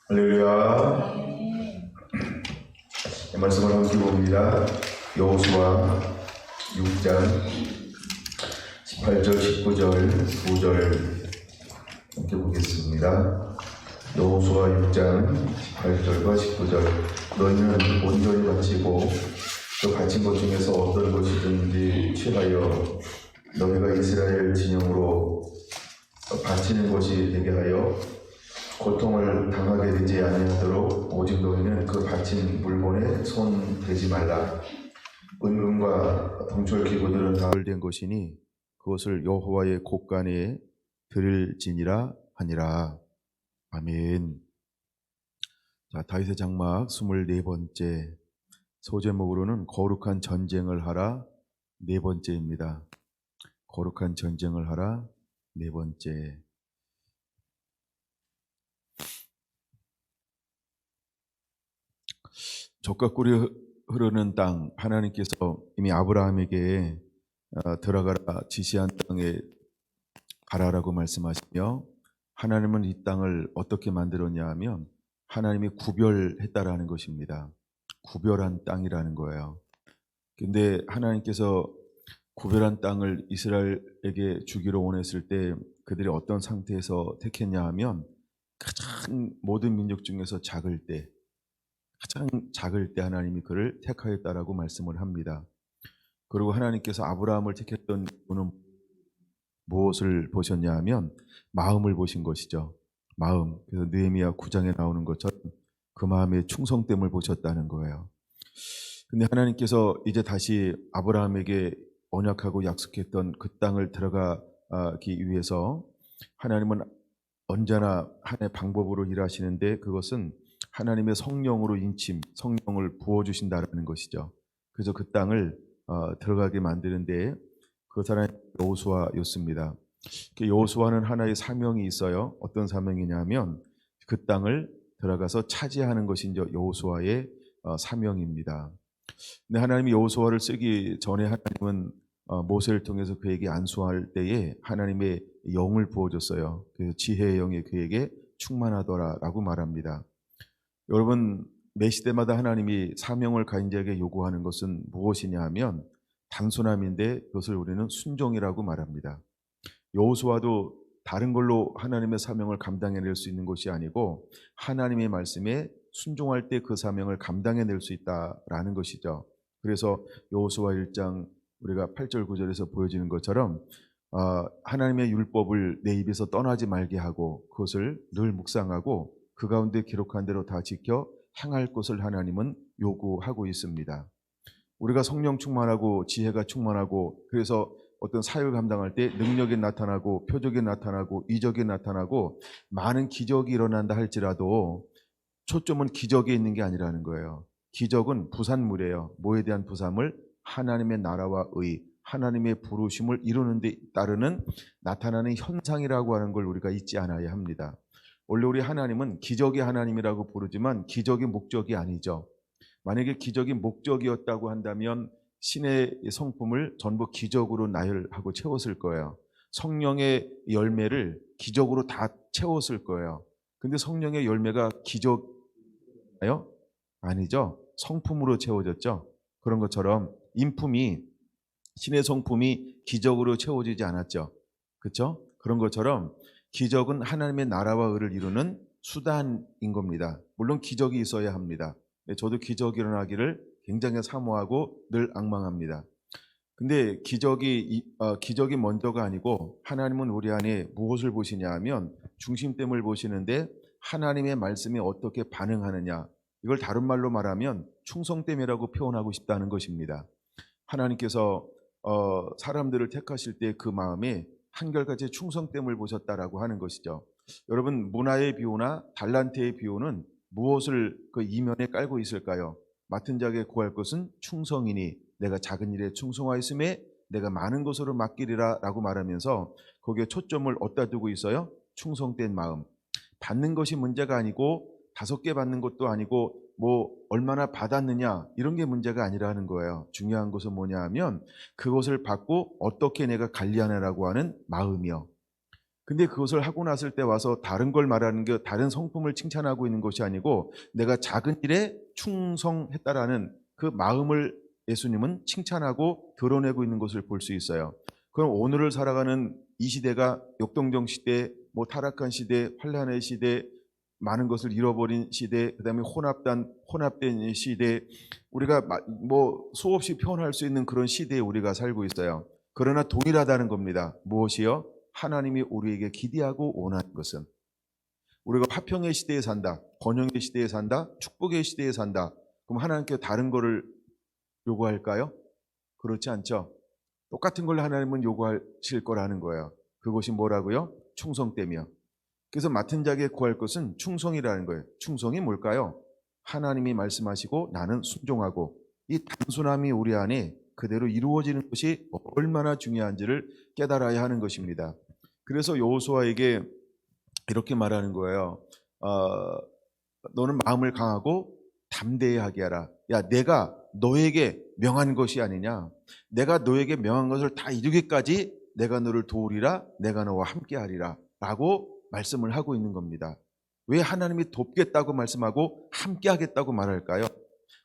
할렐루야. 말씀을 함께 봅니다. 여호수아 6장 18절, 19절, 9절 함께 보겠습니다. 여호수아 6장 18절과 19절. 너희는 온전히 바치고 그 바친 것 중에서 어떤 것이든지 취하여 너희가 이스라엘 진영으로 바치는 것이 되게 하여 고통을 당하게 되지 아니하도록 오직 너희는 그 바친 물건에 손 대지 말라. 은금과 동철 기구들은 다 된 것이니 그것을 여호와의 곳간에 드릴지니라 하니라. 아멘. 자, 다윗의 장막 24번째 소제목으로는 거룩한 전쟁을 하라 4번째입니다. 거룩한 전쟁을 하라 4번째. 젖과 꿀이 흐르는 땅, 하나님께서 이미 아브라함에게 들어가라 지시한 땅에 가라라고 말씀하시며, 하나님은 이 땅을 어떻게 만들었냐 하면 하나님이 구별했다라는 것입니다. 구별한 땅이라는 거예요. 근데 하나님께서 구별한 땅을 이스라엘에게 주기로 원했을 때 그들이 어떤 상태에서 택했냐 하면 가장 모든 민족 중에서 가장 작을 때 하나님이 그를 택하였다라고 말씀을 합니다. 그리고 하나님께서 아브라함을 택했던 이유는 무엇을 보셨냐 하면 마음을 보신 것이죠. 마음. 그래서 느헤미야 9장에 나오는 것처럼 그 마음의 충성됨을 보셨다는 거예요. 근데 하나님께서 이제 다시 아브라함에게 언약하고 약속했던 그 땅을 들어가기 위해서 하나님은 언제나 하나의 방법으로 일하시는데, 그것은 하나님의 성령으로 인침, 성령을 부어주신다는 것이죠. 그래서 그 땅을 들어가게 만드는데 그 사람이 여호수아였습니다. 여호수아는 하나의 사명이 있어요. 어떤 사명이냐면 그 땅을 들어가서 차지하는 것이 이제 여호수아의 사명입니다. 근데 하나님이 여호수아를 쓰기 전에 하나님은 모세를 통해서 그에게 안수할 때에 하나님의 영을 부어줬어요. 그래서 지혜의 영이 그에게 충만하더라라고 말합니다. 여러분, 매 시대마다 하나님이 사명을 가진 자에게 요구하는 것은 무엇이냐 하면 단순함인데 그것을 우리는 순종이라고 말합니다. 여호수아도 다른 걸로 하나님의 사명을 감당해낼 수 있는 것이 아니고 하나님의 말씀에 순종할 때 그 사명을 감당해낼 수 있다라는 것이죠. 그래서 여호수아 1장 우리가 8절 9절에서 보여지는 것처럼 하나님의 율법을 내 입에서 떠나지 말게 하고 그것을 늘 묵상하고 그 가운데 기록한 대로 다 지켜 행할 것을 하나님은 요구하고 있습니다. 우리가 성령 충만하고 지혜가 충만하고 그래서 어떤 사역을 감당할 때 능력이 나타나고 표적이 나타나고 이적이 나타나고 많은 기적이 일어난다 할지라도 초점은 기적에 있는 게 아니라는 거예요. 기적은 부산물이에요. 뭐에 대한 부산물? 하나님의 나라와 의, 하나님의 부르심을 이루는 데 따르는 나타나는 현상이라고 하는 걸 우리가 잊지 않아야 합니다. 원래 우리 하나님은 기적의 하나님이라고 부르지만 기적이 목적이 아니죠. 만약에 기적이 목적이었다고 한다면 신의 성품을 전부 기적으로 나열하고 채웠을 거예요. 성령의 열매를 기적으로 다 채웠을 거예요. 근데 성령의 열매가 기적이에요? 아니죠. 성품으로 채워졌죠. 그런 것처럼 인품이, 신의 성품이 기적으로 채워지지 않았죠. 그렇죠? 그런 것처럼 기적은 하나님의 나라와 의를 이루는 수단인 겁니다. 물론 기적이 있어야 합니다. 저도 기적이 일어나기를 굉장히 사모하고 늘 앙망합니다. 근데 기적이 먼저가 아니고 하나님은 우리 안에 무엇을 보시냐 하면 중심됨을 보시는데 하나님의 말씀에 어떻게 반응하느냐, 이걸 다른 말로 말하면 충성됨이라고 표현하고 싶다는 것입니다. 하나님께서 사람들을 택하실 때 그 마음에 한결같이 충성됨을 보셨다라고 하는 것이죠. 여러분, 문화의 비유나 달란트의 비유는 무엇을 그 이면에 깔고 있을까요? 맡은 자에게 구할 것은 충성이니 내가 작은 일에 충성하였음에 내가 많은 것으로 맡기리라 라고 말하면서 거기에 초점을 어디다 두고 있어요? 충성된 마음. 받는 것이 문제가 아니고 5개 받는 것도 아니고 뭐 얼마나 받았느냐 이런 게 문제가 아니라는 거예요. 중요한 것은 뭐냐 하면 그것을 받고 어떻게 내가 관리하느라고 하는 마음이요. 근데 그것을 하고 났을 때 와서 다른 걸 말하는 게 다른 성품을 칭찬하고 있는 것이 아니고 내가 작은 일에 충성했다라는 그 마음을 예수님은 칭찬하고 드러내고 있는 것을 볼 수 있어요. 그럼 오늘을 살아가는 이 시대가 역동적 시대, 뭐 타락한 시대, 환란의 시대, 많은 것을 잃어버린 시대, 그다음에 혼합된 시대, 우리가 뭐 수없이 표현할 수 있는 그런 시대에 우리가 살고 있어요. 그러나 동일하다는 겁니다. 무엇이요? 하나님이 우리에게 기대하고 원하는 것은 우리가 화평의 시대에 산다, 번영의 시대에 산다, 축복의 시대에 산다. 그럼 하나님께 다른 거를 요구할까요? 그렇지 않죠. 똑같은 걸 하나님은 요구하실 거라는 거예요. 그것이 뭐라고요? 충성되며. 그래서 맡은 자에게 구할 것은 충성이라는 거예요. 충성이 뭘까요? 하나님이 말씀하시고 나는 순종하고, 이 단순함이 우리 안에 그대로 이루어지는 것이 얼마나 중요한지를 깨달아야 하는 것입니다. 그래서 여호수아에게 이렇게 말하는 거예요. 너는 마음을 강하고 담대하게 하라. 야, 내가 너에게 명한 것이 아니냐. 내가 너에게 명한 것을 다 이루기까지 내가 너를 도우리라. 내가 너와 함께하리라 라고 말씀을 하고 있는 겁니다. 왜 하나님이 돕겠다고 말씀하고 함께하겠다고 말할까요?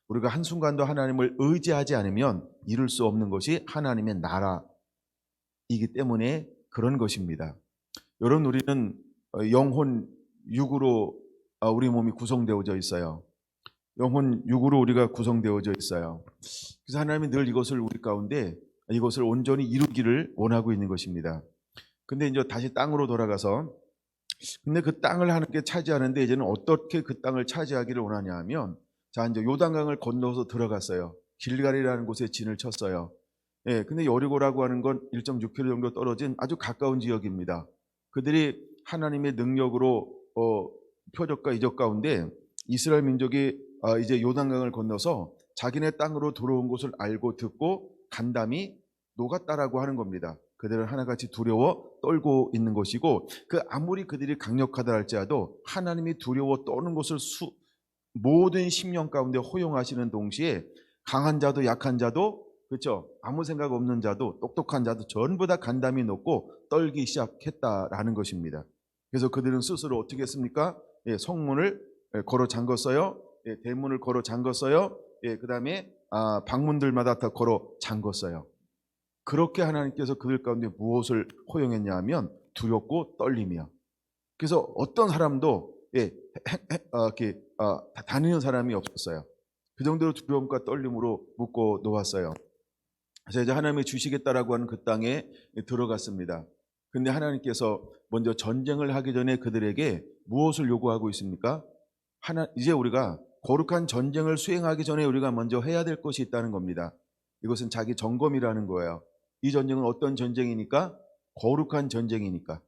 우리가 한순간도 하나님을 의지하지 않으면 이룰 수 없는 것이 하나님의 나라이기 때문에 그런 것입니다. 여러분, 우리는 영혼 육으로 우리 몸이 구성되어져 있어요. 영혼 육으로 우리가 구성되어져 있어요. 그래서 하나님이 늘 이것을 우리 가운데 이것을 온전히 이루기를 원하고 있는 것입니다. 근데 이제 다시 땅으로 돌아가서, 근데 그 땅을 하나님께 차지하는데 이제는 어떻게 그 땅을 차지하기를 원하냐 하면, 자, 이제 요단강을 건너서 들어갔어요. 길갈이라는 곳에 진을 쳤어요. 예, 근데 여리고라고 하는 건 1.6km 정도 떨어진 아주 가까운 지역입니다. 그들이 하나님의 능력으로 표적과 이적 가운데 이스라엘 민족이 이제 요단강을 건너서 자기네 땅으로 들어온 것을 알고 듣고 간담이 녹았다라고 하는 겁니다. 그들은 하나같이 두려워 떨고 있는 것이고, 그 아무리 그들이 강력하다 할지라도 하나님이 두려워 떠는 것을 모든 심령 가운데 허용하시는 동시에 강한 자도 약한 자도, 그렇죠, 아무 생각 없는 자도 똑똑한 자도 전부 다 간담이 녹고 떨기 시작했다라는 것입니다. 그래서 그들은 스스로 어떻게 했습니까? 예, 성문을 걸어 잠궜어요. 예, 대문을 걸어 잠궜어요. 예, 그다음에 방문들마다 다 걸어 잠궜어요. 그렇게 하나님께서 그들 가운데 무엇을 허용했냐 하면 두렵고 떨리며. 그래서 어떤 사람도 이렇게 다니는 사람이 없었어요. 그 정도로 두려움과 떨림으로 묶어 놓았어요. 그래서 이제 하나님이 주시겠다라고 하는 그 땅에 들어갔습니다. 근데 하나님께서 먼저 전쟁을 하기 전에 그들에게 무엇을 요구하고 있습니까? 이제 우리가 거룩한 전쟁을 수행하기 전에 우리가 먼저 해야 될 것이 있다는 겁니다. 이것은 자기 점검이라는 거예요. 이 전쟁은 어떤 전쟁이니까? 거룩한 전쟁이니까.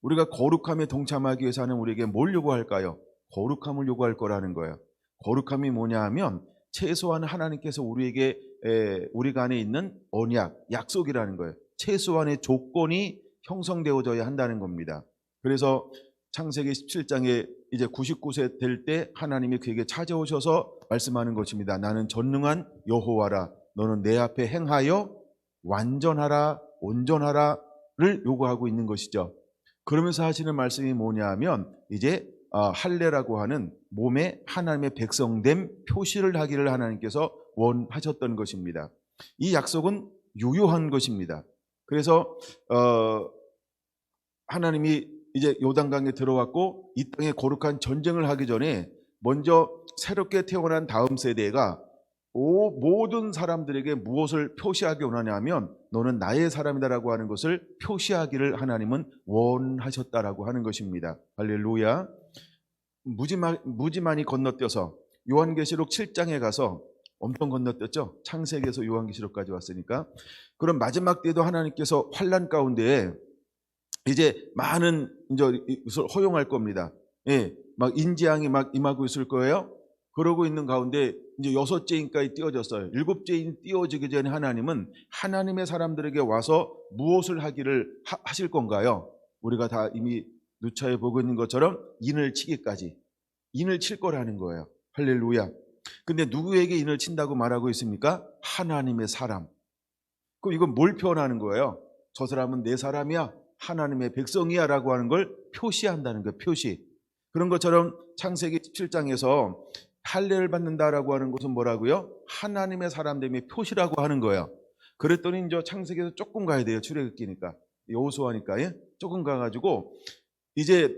우리가 거룩함에 동참하기 위해서 하는 우리에게 뭘 요구할까요? 거룩함을 요구할 거라는 거예요. 거룩함이 뭐냐 하면 최소한 하나님께서 우리에게 우리가 안에 있는 언약, 약속이라는 거예요. 최소한의 조건이 형성되어져야 한다는 겁니다. 그래서 창세기 17장에 이제 99세 될 때 하나님이 그에게 찾아오셔서 말씀하는 것입니다. 나는 전능한 여호와라. 너는 내 앞에 행하여 완전하라, 온전하라를 요구하고 있는 것이죠. 그러면서 하시는 말씀이 뭐냐 하면 이제 할례라고 하는 몸에 하나님의 백성됨 표시를 하기를 하나님께서 원하셨던 것입니다. 이 약속은 유효한 것입니다. 그래서 하나님이 이제 요단강에 들어왔고 이 땅에 거룩한 전쟁을 하기 전에 먼저 새롭게 태어난 다음 세대가 모든 사람들에게 무엇을 표시하기 원하냐면 너는 나의 사람이다라고 하는 것을 표시하기를 하나님은 원하셨다라고 하는 것입니다. 할렐루야. 무지만이 건너뛰어서 요한계시록 7장에 가서 엄청 건너뛰었죠. 창세기에서 요한계시록까지 왔으니까. 그럼 마지막 때도 하나님께서 환란 가운데 이제 많은 것을 허용할 겁니다. 예, 막 인재앙이 막 임하고 있을 거예요. 그러고 있는 가운데 이제 6째 인까지 띄워졌어요. 7째 인 띄워지기 전에 하나님은 하나님의 사람들에게 와서 무엇을 하실 건가요? 우리가 다 이미 누차에 보고 있는 것처럼 인을 치기까지 인을 칠 거라는 거예요. 할렐루야. 근데 누구에게 인을 친다고 말하고 있습니까? 하나님의 사람. 그럼 이건 뭘 표현하는 거예요? 저 사람은 내 사람이야. 하나님의 백성이야라고 하는 걸 표시한다는 거예요. 표시. 그런 것처럼 창세기 17장에서 할례를 받는다라고 하는 것은 뭐라고요? 하나님의 사람됨의 표시라고 하는 거예요. 그랬더니 이제 창세기에서 조금 가야 돼요. 출애굽기니까, 여호수아니까. 예? 조금 가가지고 이제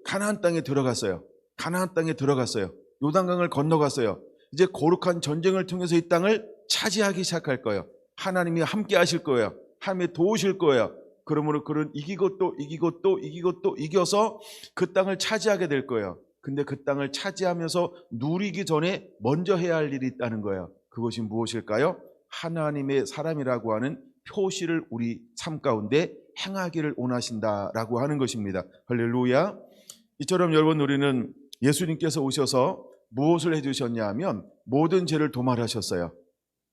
가나안 땅에 들어갔어요. 가나안 땅에 들어갔어요. 요단강을 건너갔어요. 이제 거룩한 전쟁을 통해서 이 땅을 차지하기 시작할 거예요. 하나님이 함께 하실 거예요. 하나님이 도우실 거예요. 그러므로 그런 이기고 또 이기고 또 이기고 또 이겨서 그 땅을 차지하게 될 거예요. 근데 그 땅을 차지하면서 누리기 전에 먼저 해야 할 일이 있다는 거예요. 그것이 무엇일까요? 하나님의 사람이라고 하는 표시를 우리 삶 가운데 행하기를 원하신다라고 하는 것입니다. 할렐루야. 이처럼 여러분, 우리는 예수님께서 오셔서 무엇을 해주셨냐 하면 모든 죄를 도말하셨어요.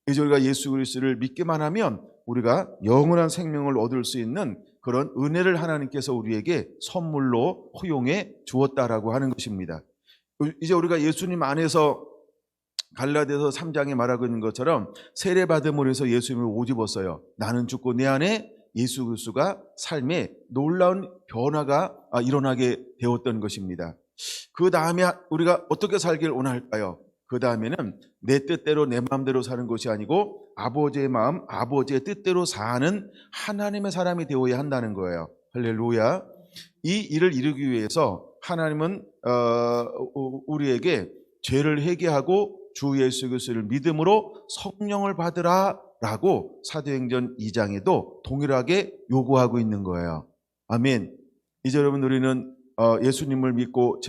이제 우리가 예수 그리스도를 믿기만 하면 우리가 영원한 생명을 얻을 수 있는 그런 은혜를 하나님께서 우리에게 선물로 허용해 주었다라고 하는 것입니다. 이제 우리가 예수님 안에서 갈라디아서 3장에 말하고 있는 것처럼 세례받음으로 해서 예수님을 옷 입었어요. 나는 죽고 내 안에 예수 그리스도가 삶에 놀라운 변화가 일어나게 되었던 것입니다. 그 다음에 우리가 어떻게 살길 원할까요? 그 다음에는 내 뜻대로 내 마음대로 사는 것이 아니고 아버지의 마음, 아버지의 뜻대로 사는 하나님의 사람이 되어야 한다는 거예요. 할렐루야. 이 일을 이루기 위해서 하나님은 우리에게 죄를 회개하고 주 예수 그리스도를 믿음으로 성령을 받으라 라고 사도행전 2장에도 동일하게 요구하고 있는 거예요. 아멘. 이제 여러분, 우리는 예수님을 믿고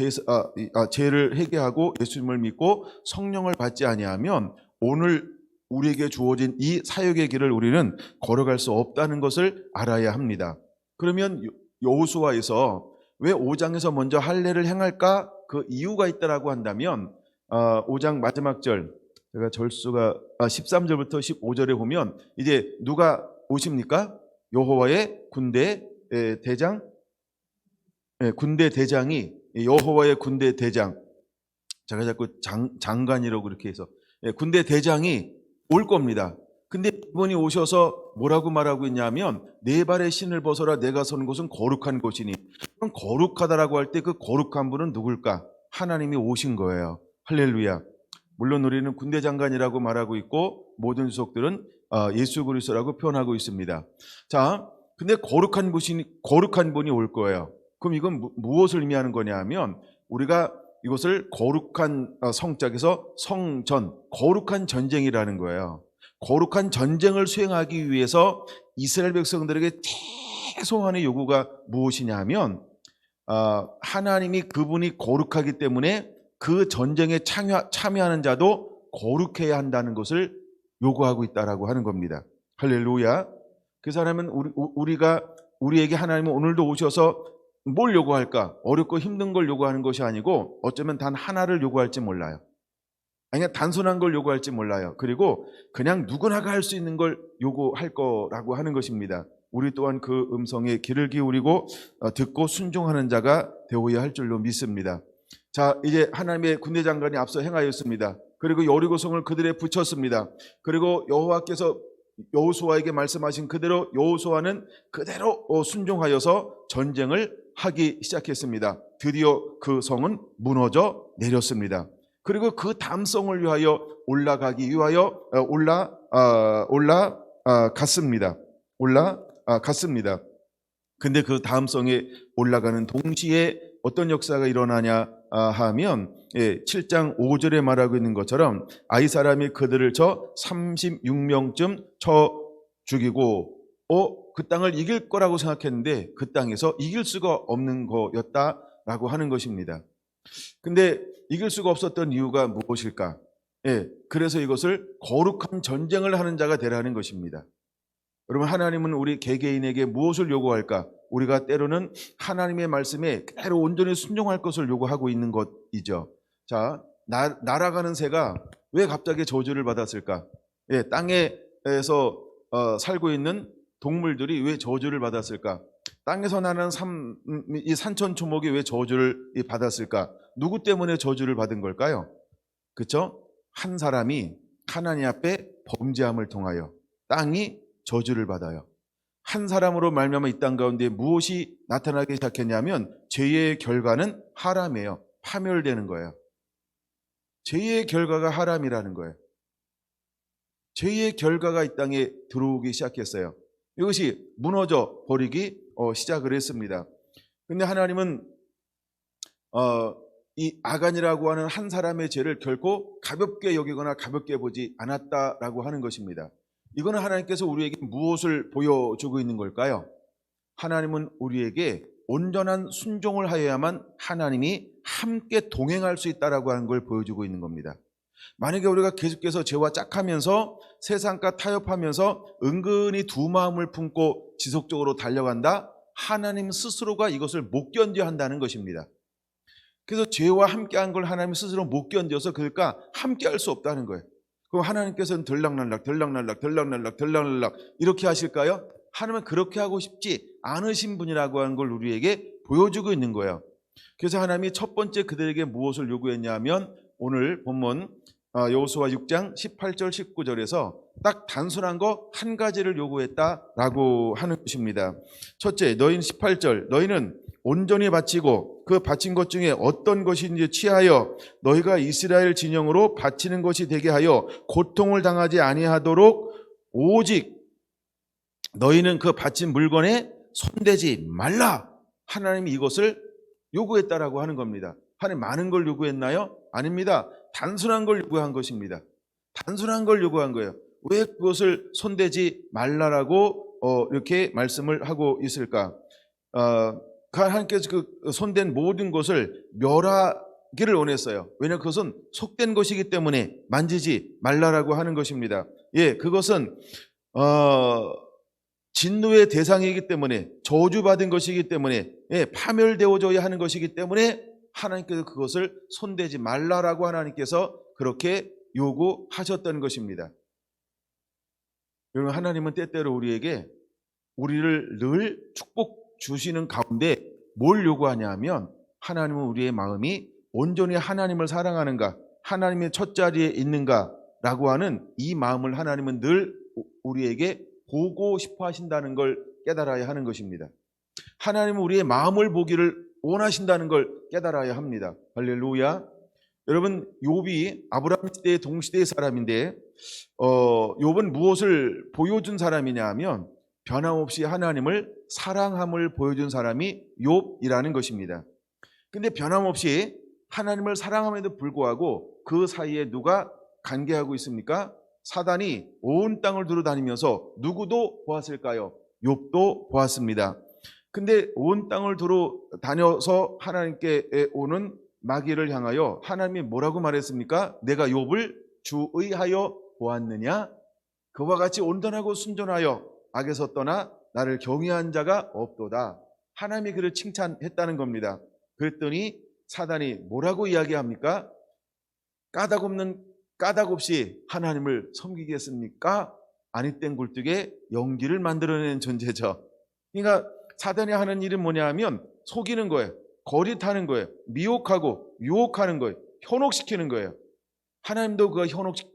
죄를 회개하고 예수님을 믿고 성령을 받지 아니하면 오늘 우리에게 주어진 이 사역의 길을 우리는 걸어갈 수 없다는 것을 알아야 합니다. 그러면 여호수아에서 왜 5장에서 먼저 할례를 행할까? 그 이유가 있다라고 한다면 5장 마지막 절, 제가 절수가 13절부터 15절에 보면 이제 누가 오십니까? 여호와의 군대 대장, 군대 대장이, 여호와의 군대 대장, 제가 자꾸 장관이라고 그렇게 해서 군대 대장이 올 겁니다. 근데 이분이 오셔서 뭐라고 말하고 있냐면 네 발의 신을 벗어라, 내가 서는 곳은 거룩한 곳이니. 그럼 거룩하다라고 할 때 그 거룩한 분은 누굴까? 하나님이 오신 거예요. 할렐루야. 물론 우리는 군대 장관이라고 말하고 있고 모든 수석들은 예수 그리스도라고 표현하고 있습니다. 자, 근데 거룩한 분이 올 거예요. 그럼 이건 무엇을 의미하는 거냐 하면 우리가 이것을 거룩한 성짝에서 성전, 거룩한 전쟁이라는 거예요. 거룩한 전쟁을 수행하기 위해서 이스라엘 백성들에게 최소한의 요구가 무엇이냐 하면 하나님이 그분이 거룩하기 때문에 그 전쟁에 참여하는 자도 거룩해야 한다는 것을 요구하고 있다라고 하는 겁니다. 할렐루야. 그 사람은 우리에게 하나님은 오늘도 오셔서 뭘 요구할까? 어렵고 힘든 걸 요구하는 것이 아니고 어쩌면 단 하나를 요구할지 몰라요. 아니, 단순한 걸 요구할지 몰라요. 그리고 그냥 누구나가 할 수 있는 걸 요구할 거라고 하는 것입니다. 우리 또한 그 음성에 귀를 기울이고 듣고 순종하는 자가 되어야 할 줄로 믿습니다. 자, 이제 하나님의 군대 장관이 앞서 행하였습니다. 그리고 여리고성을 그들에 붙였습니다. 그리고 여호와께서 여호수아에게 말씀하신 그대로 여호수아는 그대로 순종하여서 전쟁을 하기 시작했습니다. 드디어 그 성은 무너져 내렸습니다. 그리고 그 다음 성을 위하여 올라가기 위하여 올라갔습니다. 근데 그 다음 성에 올라가는 동시에 어떤 역사가 일어나냐 하면 7장 5절에 말하고 있는 것처럼 아이 사람이 그들을 쳐 36명쯤 쳐 죽이고 그 땅을 이길 거라고 생각했는데 그 땅에서 이길 수가 없는 거였다라고 하는 것입니다. 근데 이길 수가 없었던 이유가 무엇일까? 그래서 이것을 거룩한 전쟁을 하는 자가 되라는 것입니다. 여러분, 하나님은 우리 개개인에게 무엇을 요구할까? 우리가 때로는 하나님의 말씀에 그대로 온전히 순종할 것을 요구하고 있는 것이죠. 자, 날아가는 새가 왜 갑자기 저주를 받았을까? 땅에서 살고 있는 동물들이 왜 저주를 받았을까? 땅에서 나는 이 산천초목이 왜 저주를 받았을까? 누구 때문에 저주를 받은 걸까요? 그렇죠? 한 사람이 하나님 앞에 범죄함을 통하여 땅이 저주를 받아요. 한 사람으로 말미암아 이 땅 가운데 무엇이 나타나기 시작했냐면 죄의 결과는 하람이에요. 파멸되는 거예요. 죄의 결과가 하람이라는 거예요. 죄의 결과가 이 땅에 들어오기 시작했어요. 이것이 무너져 버리기 시작을 했습니다. 근데 하나님은 이 아간이라고 하는 한 사람의 죄를 결코 가볍게 여기거나 가볍게 보지 않았다라고 하는 것입니다. 이거는 하나님께서 우리에게 무엇을 보여주고 있는 걸까요? 하나님은 우리에게 온전한 순종을 하여야만 하나님이 함께 동행할 수 있다라고 하는 걸 보여주고 있는 겁니다. 만약에 우리가 계속해서 죄와 짝하면서 세상과 타협하면서 은근히 두 마음을 품고 지속적으로 달려간다? 하나님 스스로가 이것을 못 견뎌야 한다는 것입니다. 그래서 죄와 함께한 걸 하나님 스스로 못 견뎌서 그러니까 함께할 수 없다는 거예요. 그럼 하나님께서는 들락날락 이렇게 하실까요? 하나님은 그렇게 하고 싶지 않으신 분이라고 하는 걸 우리에게 보여주고 있는 거예요. 그래서 하나님이 첫 번째 그들에게 무엇을 요구했냐면 오늘 본문 여호수아 6장 18절 19절에서 딱 단순한 거 한 가지를 요구했다라고 하는 것입니다. 첫째, 너희는 18절 너희는 온전히 바치고 그 바친 것 중에 어떤 것인지 취하여 너희가 이스라엘 진영으로 바치는 것이 되게 하여 고통을 당하지 아니하도록 오직 너희는 그 바친 물건에 손대지 말라. 하나님이 이것을 요구했다라고 하는 겁니다. 하나님 많은 걸 요구했나요? 아닙니다. 단순한 걸 요구한 것입니다. 단순한 걸 요구한 거예요. 왜 그것을 손대지 말라라고 이렇게 말씀을 하고 있을까? 하나님께서 그 손댄 모든 것을 멸하기를 원했어요. 왜냐하면 그것은 속된 것이기 때문에 만지지 말라라고 하는 것입니다. 예, 그것은 진노의 대상이기 때문에 저주받은 것이기 때문에 파멸되어져야 하는 것이기 때문에 하나님께서 그것을 손대지 말라라고 하나님께서 그렇게 요구하셨던 것입니다. 여러분, 하나님은 때때로 우리를 늘 축복 주시는 가운데 뭘 요구하냐 하면 하나님은 우리의 마음이 온전히 하나님을 사랑하는가, 하나님의 첫 자리에 있는가라고 하는 이 마음을 하나님은 늘 우리에게 보고 싶어 하신다는 걸 깨달아야 하는 것입니다. 하나님은 우리의 마음을 보기를 원하신다는 걸 깨달아야 합니다. 할렐루야. 여러분, 욥이 아브라함 시대의 동시대의 사람인데 욥은 무엇을 보여준 사람이냐 하면 변함없이 하나님을 사랑함을 보여준 사람이 욥이라는 것입니다. 근데 변함없이 하나님을 사랑함에도 불구하고 그 사이에 누가 관계하고 있습니까? 사단이 온 땅을 두루 다니면서 누구도 보았을까요? 욥도 보았습니다. 근데 온 땅을 두루 다녀서 하나님께 오는 마귀를 향하여 하나님이 뭐라고 말했습니까? 내가 욥을 주의하여 보았느냐? 그와 같이 온전하고 순전하여 악에서 떠나 나를 경외한 자가 없도다. 하나님이 그를 칭찬했다는 겁니다. 그랬더니 사단이 뭐라고 이야기합니까? 까닭 없이 하나님을 섬기겠습니까? 아니 땐 굴뚝에 연기를 만들어내는 존재죠. 그러니까 사단이 하는 일은 뭐냐 하면 속이는 거예요. 거짓하는 거예요. 미혹하고 유혹하는 거예요. 현혹시키는 거예요. 하나님도 그가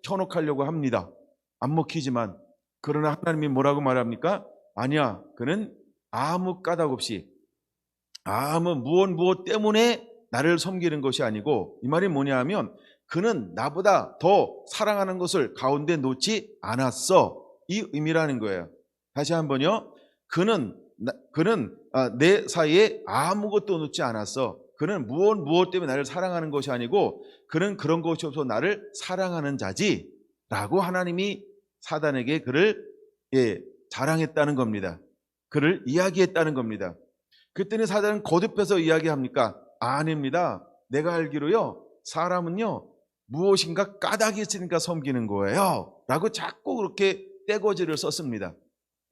현혹하려고 합니다. 안 먹히지만. 그러나 하나님이 뭐라고 말합니까? 아니야. 그는 아무 까닭 없이 아무 무엇 때문에 나를 섬기는 것이 아니고, 이 말이 뭐냐 하면 그는 나보다 더 사랑하는 것을 가운데 놓지 않았어. 이 의미라는 거예요. 다시 한번요. 그는 내 사이에 아무것도 놓지 않았어. 그는 무엇 때문에 나를 사랑하는 것이 아니고 그는 그런 것이 없어 나를 사랑하는 자지 라고 하나님이 사단에게 그를 자랑했다는 겁니다. 그를 이야기했다는 겁니다. 그때는 사단은 거듭해서 이야기합니까? 아닙니다. 내가 알기로요, 사람은요 무엇인가 까닭이 있으니까 섬기는 거예요 라고 자꾸 그렇게 떼거지를 썼습니다.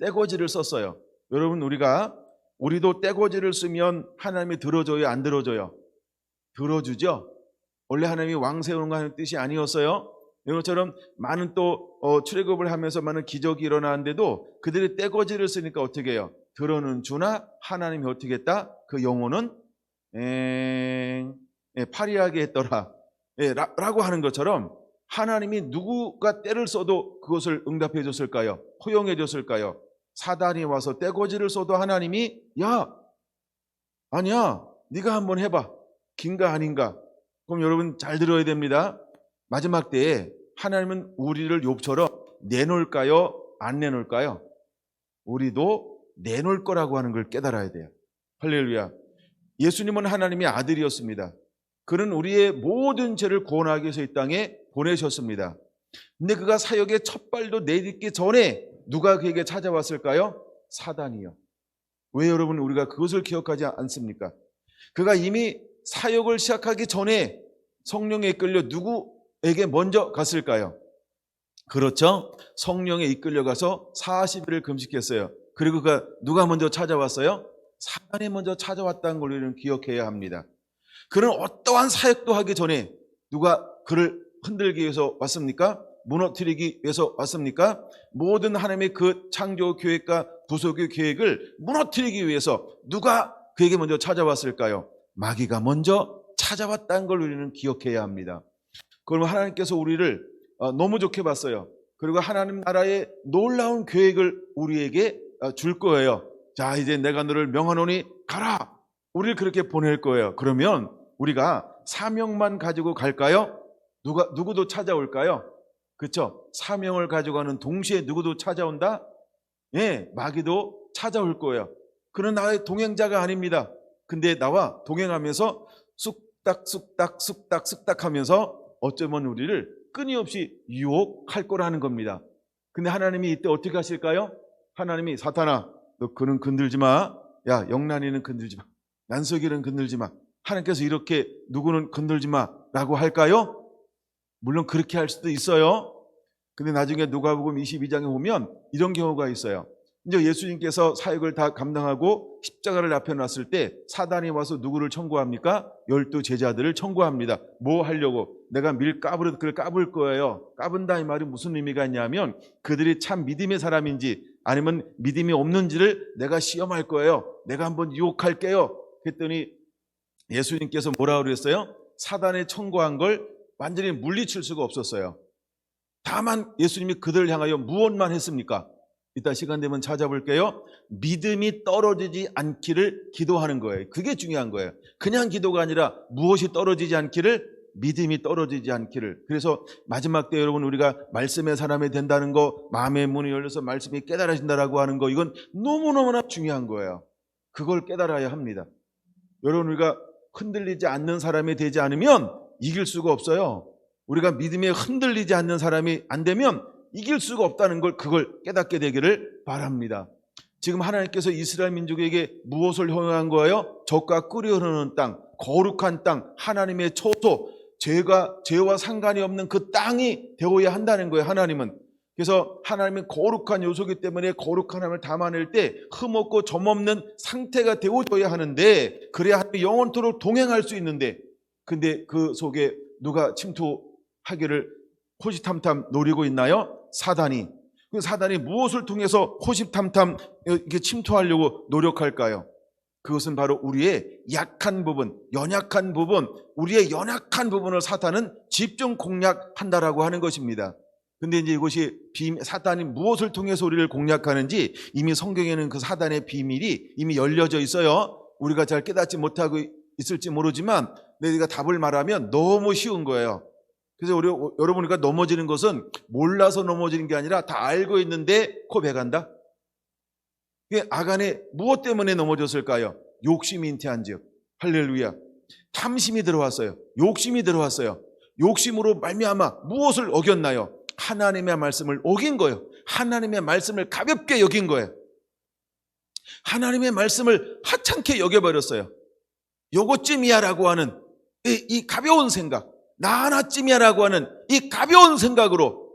떼거지를 썼어요. 여러분, 우리도 떼거지를 쓰면 하나님이 들어줘요, 안 들어줘요? 들어주죠. 원래 하나님이 왕 세우는 거 하는 뜻이 아니었어요. 이런 것처럼 많은 또 출애굽을 하면서 많은 기적이 일어나는데도 그들이 떼거지를 쓰니까 어떻게 해요? 들어는 주나 하나님이 어떻게 했다? 그 영혼은 파리하게 했더라 라고 하는 것처럼 하나님이 누구가 때를 써도 그것을 응답해 줬을까요? 허용해 줬을까요? 사단이 와서 떼거지를 쏘도 하나님이 야, 아니야, 네가 한번 해봐. 긴가 아닌가? 그럼 여러분 잘 들어야 됩니다. 마지막 때에 하나님은 우리를 욥처럼 내놓을까요? 안 내놓을까요? 우리도 내놓을 거라고 하는 걸 깨달아야 돼요. 할렐루야. 예수님은 하나님의 아들이었습니다. 그는 우리의 모든 죄를 구원하기 위해서 이 땅에 보내셨습니다. 근데 그가 사역의 첫 발도 내딛기 전에 누가 그에게 찾아왔을까요? 사단이요. 왜 여러분 우리가 그것을 기억하지 않습니까? 그가 이미 사역을 시작하기 전에 성령에 이끌려 누구에게 먼저 갔을까요? 그렇죠? 성령에 이끌려가서 40일을 금식했어요. 그리고 그가 누가 먼저 찾아왔어요? 사단이 먼저 찾아왔다는 걸 우리는 기억해야 합니다. 그는 어떠한 사역도 하기 전에 누가 그를 흔들기 위해서 왔습니까? 무너뜨리기 위해서 왔습니까? 모든 하나님의 그 창조 계획과 부속의 계획을 무너뜨리기 위해서 누가 그에게 먼저 찾아왔을까요? 마귀가 먼저 찾아왔다는 걸 우리는 기억해야 합니다. 그러면 하나님께서 우리를 너무 좋게 봤어요. 그리고 하나님 나라의 놀라운 계획을 우리에게 줄 거예요. 자, 이제 내가 너를 명하노니 가라. 우리를 그렇게 보낼 거예요. 그러면 우리가 사명만 가지고 갈까요? 누구도 찾아올까요? 그렇죠? 사명을 가지고 가는 동시에 누구도 찾아온다? 예, 마귀도 찾아올 거예요. 그는 나의 동행자가 아닙니다. 근데 나와 동행하면서 쑥닥 하면서 어쩌면 우리를 끊임없이 유혹할 거라는 겁니다. 근데 하나님이 이때 어떻게 하실까요? 하나님이 사탄아, 너 그는 건들지 마. 야, 영란이는 건들지 마. 난석이는 건들지 마. 하나님께서 이렇게 누구는 건들지 마라고 할까요? 물론 그렇게 할 수도 있어요. 근데 나중에 누가복음 22장에 보면 이런 경우가 있어요. 이제 예수님께서 사역을 다 감당하고 십자가를 앞에 놨을 때 사단이 와서 누구를 청구합니까? 12 제자들을 청구합니다. 뭐 하려고? 내가 밀가부로 그를 까불 거예요. 까분다 이 말이 무슨 의미가 있냐면 그들이 참 믿음의 사람인지 아니면 믿음이 없는지를 내가 시험할 거예요. 내가 한번 유혹할게요. 그랬더니 예수님께서 뭐라고 그랬어요? 사단이 청구한 걸 완전히 물리칠 수가 없었어요. 다만 예수님이 그들을 향하여 무엇만 했습니까? 이따 시간 되면 찾아볼게요. 믿음이 떨어지지 않기를 기도하는 거예요. 그게 중요한 거예요. 그냥 기도가 아니라 무엇이 떨어지지 않기를, 믿음이 떨어지지 않기를. 그래서 마지막 때 여러분 우리가 말씀의 사람이 된다는 거, 마음의 문이 열려서 말씀이 깨달아진다라고 하는 거, 이건 너무너무나 중요한 거예요. 그걸 깨달아야 합니다. 여러분 우리가 흔들리지 않는 사람이 되지 않으면 이길 수가 없어요. 우리가 믿음에 흔들리지 않는 사람이 안 되면 이길 수가 없다는 걸, 그걸 깨닫게 되기를 바랍니다. 지금 하나님께서 이스라엘 민족에게 무엇을 허용한 거예요? 젖과 꿀이 흐르는 땅, 거룩한 땅, 하나님의 초소, 죄와 상관이 없는 그 땅이 되어야 한다는 거예요. 하나님은. 그래서 하나님은 거룩한 요소이기 때문에 거룩한 하나님을 담아낼 때 흠없고 점없는 상태가 되어줘야 하는데, 그래야 영원토록 동행할 수 있는데, 근데 그 속에 누가 침투하기를 호시탐탐 노리고 있나요? 사단이. 그 사단이 무엇을 통해서 호시탐탐 이렇게 침투하려고 노력할까요? 그것은 바로 우리의 약한 부분, 연약한 부분, 우리의 연약한 부분을 사탄은 집중 공략한다라고 하는 것입니다. 근데 이제 이것이 사탄이 무엇을 통해서 우리를 공략하는지 이미 성경에는 그 사단의 비밀이 이미 열려져 있어요. 우리가 잘 깨닫지 못하고 있을지 모르지만 내가 답을 말하면 너무 쉬운 거예요. 그래서 여러분이가 넘어지는 것은 몰라서 넘어지는 게 아니라 다 알고 있는데 코백한다. 아간에 무엇 때문에 넘어졌을까요? 욕심이 잉태한즉. 할렐루야. 탐심이 들어왔어요. 욕심이 들어왔어요. 욕심으로 말미암아 무엇을 어겼나요? 하나님의 말씀을 어긴 거예요. 하나님의 말씀을 가볍게 여긴 거예요. 하나님의 말씀을 하찮게 여겨버렸어요. 요것쯤이야라고 하는 이 가벼운 생각, 나 하나쯤이야라고 하는 이 가벼운 생각으로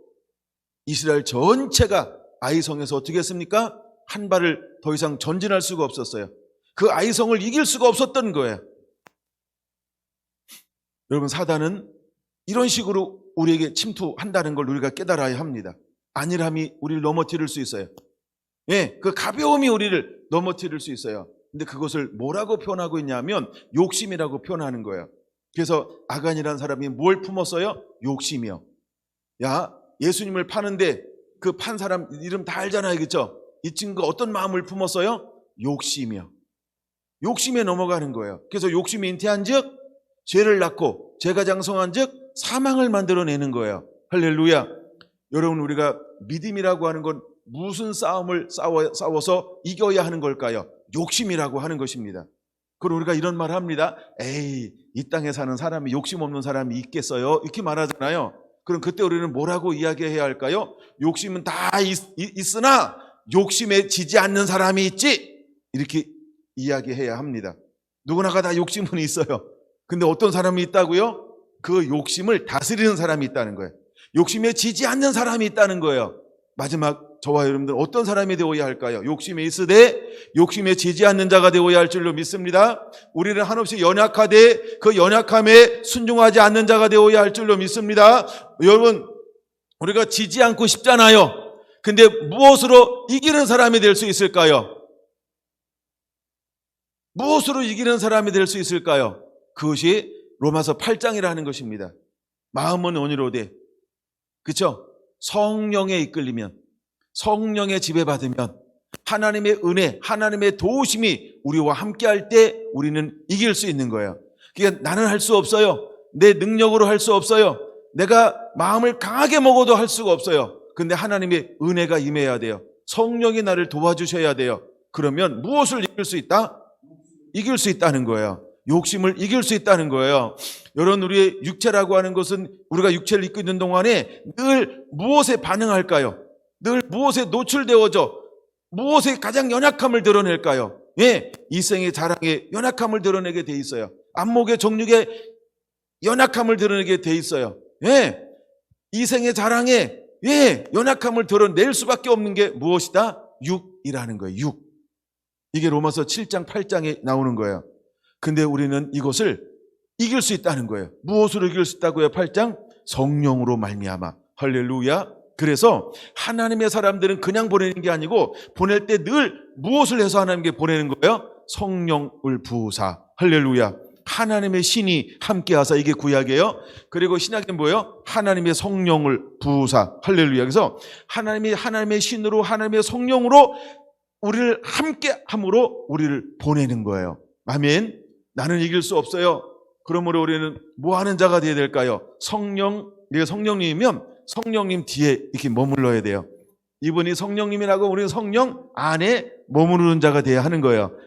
이스라엘 전체가 아이성에서 어떻게 했습니까? 한 발을 더 이상 전진할 수가 없었어요. 그 아이성을 이길 수가 없었던 거예요. 여러분, 사단은 이런 식으로 우리에게 침투한다는 걸 우리가 깨달아야 합니다. 안일함이 우리를 넘어뜨릴 수 있어요. 예, 그 가벼움이 우리를 넘어뜨릴 수 있어요. 근데 그것을 뭐라고 표현하고 있냐면 욕심이라고 표현하는 거예요. 그래서 아간이라는 사람이 뭘 품었어요? 욕심이요. 야, 예수님을 파는데 그 판 사람 이름 다 알잖아요, 그렇죠? 이 친구가 어떤 마음을 품었어요? 욕심이요. 욕심에 넘어가는 거예요. 그래서 욕심이 잉태한 즉 죄를 낳고 죄가 장성한 즉 사망을 만들어내는 거예요. 할렐루야. 여러분, 우리가 믿음이라고 하는 건 무슨 싸움을 싸워서 이겨야 하는 걸까요? 욕심이라고 하는 것입니다. 그리고 우리가 이런 말 합니다. 에이, 이 땅에 사는 사람이 욕심 없는 사람이 있겠어요? 이렇게 말하잖아요. 그럼 그때 우리는 뭐라고 이야기해야 할까요? 욕심은 다 있으나 욕심에 지지 않는 사람이 있지, 이렇게 이야기해야 합니다. 누구나가 다 욕심은 있어요. 근데 어떤 사람이 있다고요? 그 욕심을 다스리는 사람이 있다는 거예요. 욕심에 지지 않는 사람이 있다는 거예요. 마지막 저와 여러분들 어떤 사람이 되어야 할까요? 욕심에 있으되 욕심에 지지 않는 자가 되어야 할 줄로 믿습니다. 우리는 한없이 연약하되 그 연약함에 순종하지 않는 자가 되어야 할 줄로 믿습니다. 여러분, 우리가 지지 않고 싶잖아요. 근데 무엇으로 이기는 사람이 될 수 있을까요? 무엇으로 이기는 사람이 될 수 있을까요? 그것이 로마서 8장이라는 것입니다. 마음은 온유로되, 그렇죠? 성령에 이끌리면, 성령의 지배받으면, 하나님의 은혜, 하나님의 도우심이 우리와 함께할 때 우리는 이길 수 있는 거예요. 그러니까 나는 할 수 없어요. 내 능력으로 할 수 없어요. 내가 마음을 강하게 먹어도 할 수가 없어요. 근데 하나님의 은혜가 임해야 돼요. 성령이 나를 도와주셔야 돼요. 그러면 무엇을 이길 수 있다? 이길 수 있다는 거예요. 욕심을 이길 수 있다는 거예요. 여러분, 우리의 육체라고 하는 것은 우리가 육체를 입고 있는 동안에 늘 무엇에 반응할까요? 늘 무엇에 노출되어져 무엇에 가장 연약함을 드러낼까요? 예, 이생의 자랑에 연약함을 드러내게 돼 있어요. 안목의 정육에 연약함을 드러내게 돼 있어요. 예, 이생의 자랑에 연약함을 드러낼 수밖에 없는 게 무엇이다? 육이라는 거예요. 육. 이게 로마서 7장 8장에 나오는 거예요. 근데 우리는 이것을 이길 수 있다는 거예요. 무엇으로 이길 수 있다고요? 8장? 성령으로 말미암아. 할렐루야. 그래서 하나님의 사람들은 그냥 보내는 게 아니고 보낼 때 늘 무엇을 해서 하나님께 보내는 거예요? 성령을 부으사. 할렐루야. 하나님의 신이 함께하사. 이게 구약이에요. 그리고 신약은 뭐예요? 하나님의 성령을 부으사. 할렐루야. 그래서 하나님의 신으로, 하나님의 성령으로 우리를 함께함으로 우리를 보내는 거예요. 아멘. 나는 이길 수 없어요. 그러므로 우리는 뭐 하는 자가 되어야 될까요? 내가 성령님이면 성령님 뒤에 이렇게 머물러야 돼요. 이분이 성령님이라고 우리는 성령 안에 머무르는 자가 되어야 하는 거예요.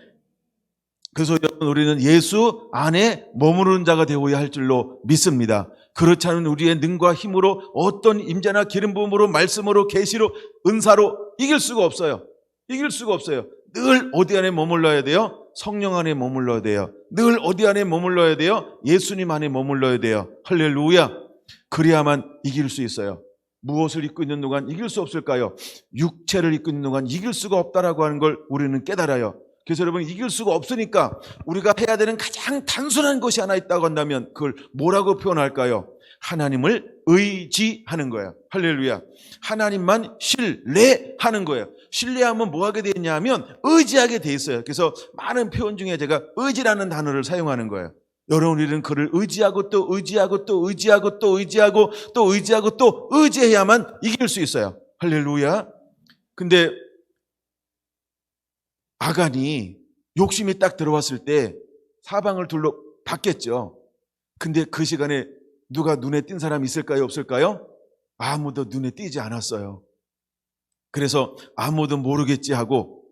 그래서 우리는 예수 안에 머무르는 자가 되어야 할 줄로 믿습니다. 그렇지 않으면 우리의 능과 힘으로 어떤 임재나 기름 부음으로 말씀으로 계시로 은사로 이길 수가 없어요. 이길 수가 없어요. 늘 어디 안에 머물러야 돼요? 성령 안에 머물러야 돼요. 늘 어디 안에 머물러야 돼요? 예수님 안에 머물러야 돼요. 할렐루야. 그래야만 이길 수 있어요. 무엇을 입고 있는 동안 이길 수 없을까요? 육체를 입고 있는 동안 이길 수가 없다라고 하는 걸 우리는 깨달아요. 그래서 여러분, 이길 수가 없으니까 우리가 해야 되는 가장 단순한 것이 하나 있다고 한다면 그걸 뭐라고 표현할까요? 하나님을 의지하는 거예요. 할렐루야. 하나님만 신뢰하는 거예요. 신뢰하면 뭐 하게 되냐 하면 의지하게 돼 있어요. 그래서 많은 표현 중에 제가 의지라는 단어를 사용하는 거예요. 여러분, 우리는 그를 의지하고 또 의지하고 또 의지하고 또 의지하고 또 의지하고 또 의지해야만 이길 수 있어요. 할렐루야. 근데 아간이 욕심이 딱 들어왔을 때 사방을 둘러 봤겠죠. 근데 그 시간에 누가 눈에 띈 사람이 있을까요? 없을까요? 아무도 눈에 띄지 않았어요. 그래서 아무도 모르겠지 하고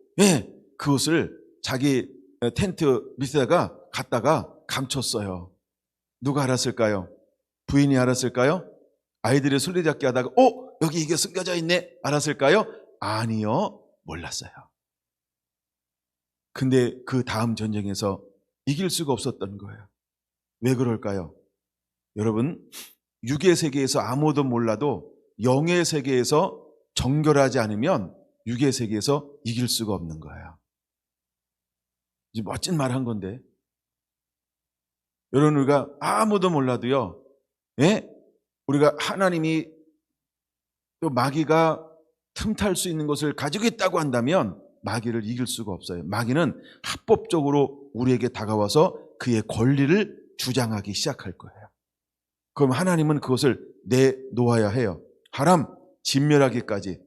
그것을 자기 텐트 밑에다가 갖다가 감췄어요. 누가 알았을까요? 부인이 알았을까요? 아이들이 술래잡기 하다가 여기 이게 숨겨져 있네 알았을까요? 아니요, 몰랐어요. 근데 그 다음 전쟁에서 이길 수가 없었던 거예요. 왜 그럴까요? 여러분, 육의 세계에서 아무도 몰라도 영의 세계에서 정결하지 않으면 육의 세계에서 이길 수가 없는 거예요. 멋진 말 한 건데, 여러분, 우리가 아무도 몰라도요, 우리가 하나님이 또 마귀가 틈탈 수 있는 것을 가지고 있다고 한다면 마귀를 이길 수가 없어요. 마귀는 합법적으로 우리에게 다가와서 그의 권리를 주장하기 시작할 거예요. 그럼 하나님은 그것을 내놓아야 해요. 하람, 진멸하기까지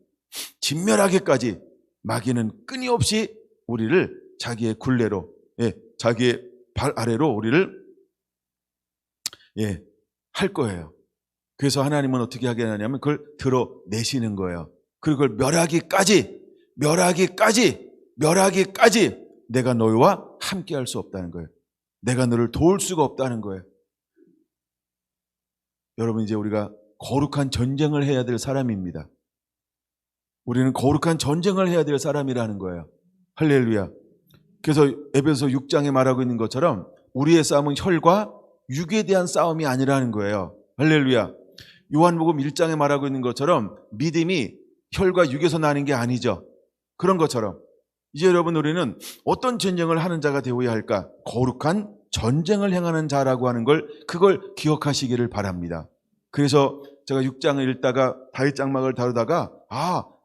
마귀는 끊임없이 우리를 자기의 굴레로, 자기의 발 아래로 우리를 할 거예요. 그래서 하나님은 어떻게 하게 하냐면 그걸 드러내시는 거예요. 그리고 그걸 멸하기까지 내가 너희와 함께 할 수 없다는 거예요. 내가 너를 도울 수가 없다는 거예요. 여러분, 이제 우리가 거룩한 전쟁을 해야 될 사람입니다. 우리는 거룩한 전쟁을 해야 될 사람이라는 거예요. 할렐루야. 그래서 에베소 6장에 말하고 있는 것처럼 우리의 싸움은 혈과 육에 대한 싸움이 아니라는 거예요. 할렐루야. 요한복음 1장에 말하고 있는 것처럼 믿음이 혈과 육에서 나는 게 아니죠. 그런 것처럼 이제 여러분, 우리는 어떤 전쟁을 하는 자가 되어야 할까? 거룩한 전쟁을 행하는 자라고 하는 걸, 그걸 기억하시기를 바랍니다. 그래서 제가 6장을 읽다가 다윗 장막을 다루다가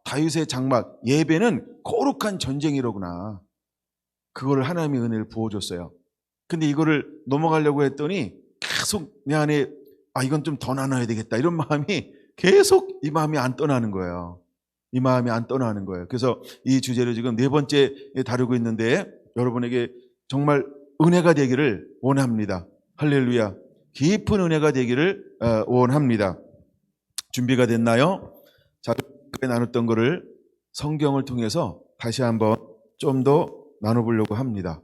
다윗의 장막 예배는 거룩한 전쟁이로구나. 그거를 하나님의 은혜를 부어줬어요. 근데 이거를 넘어가려고 했더니 계속 내 안에 이건 좀 더 나눠야 되겠다, 이런 마음이 계속 이 마음이 안 떠나는 거예요. 이 마음이 안 떠나는 거예요. 그래서 이 주제를 지금 4번째 다루고 있는데 여러분에게 정말 은혜가 되기를 원합니다. 할렐루야. 깊은 은혜가 되기를 원합니다. 준비가 됐나요? 자, 나눴던 거를 성경을 통해서 다시 한번 좀 더 나눠보려고 합니다.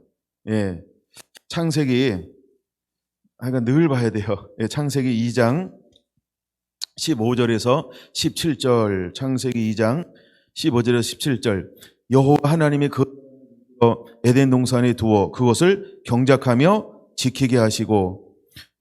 창세기, 하여간 늘 봐야 돼요. 창세기 2장 15절에서 17절, 창세기 2장 15절에서 17절. 여호와 하나님이 그 에덴 동산에 두어 그것을 경작하며 지키게 하시고,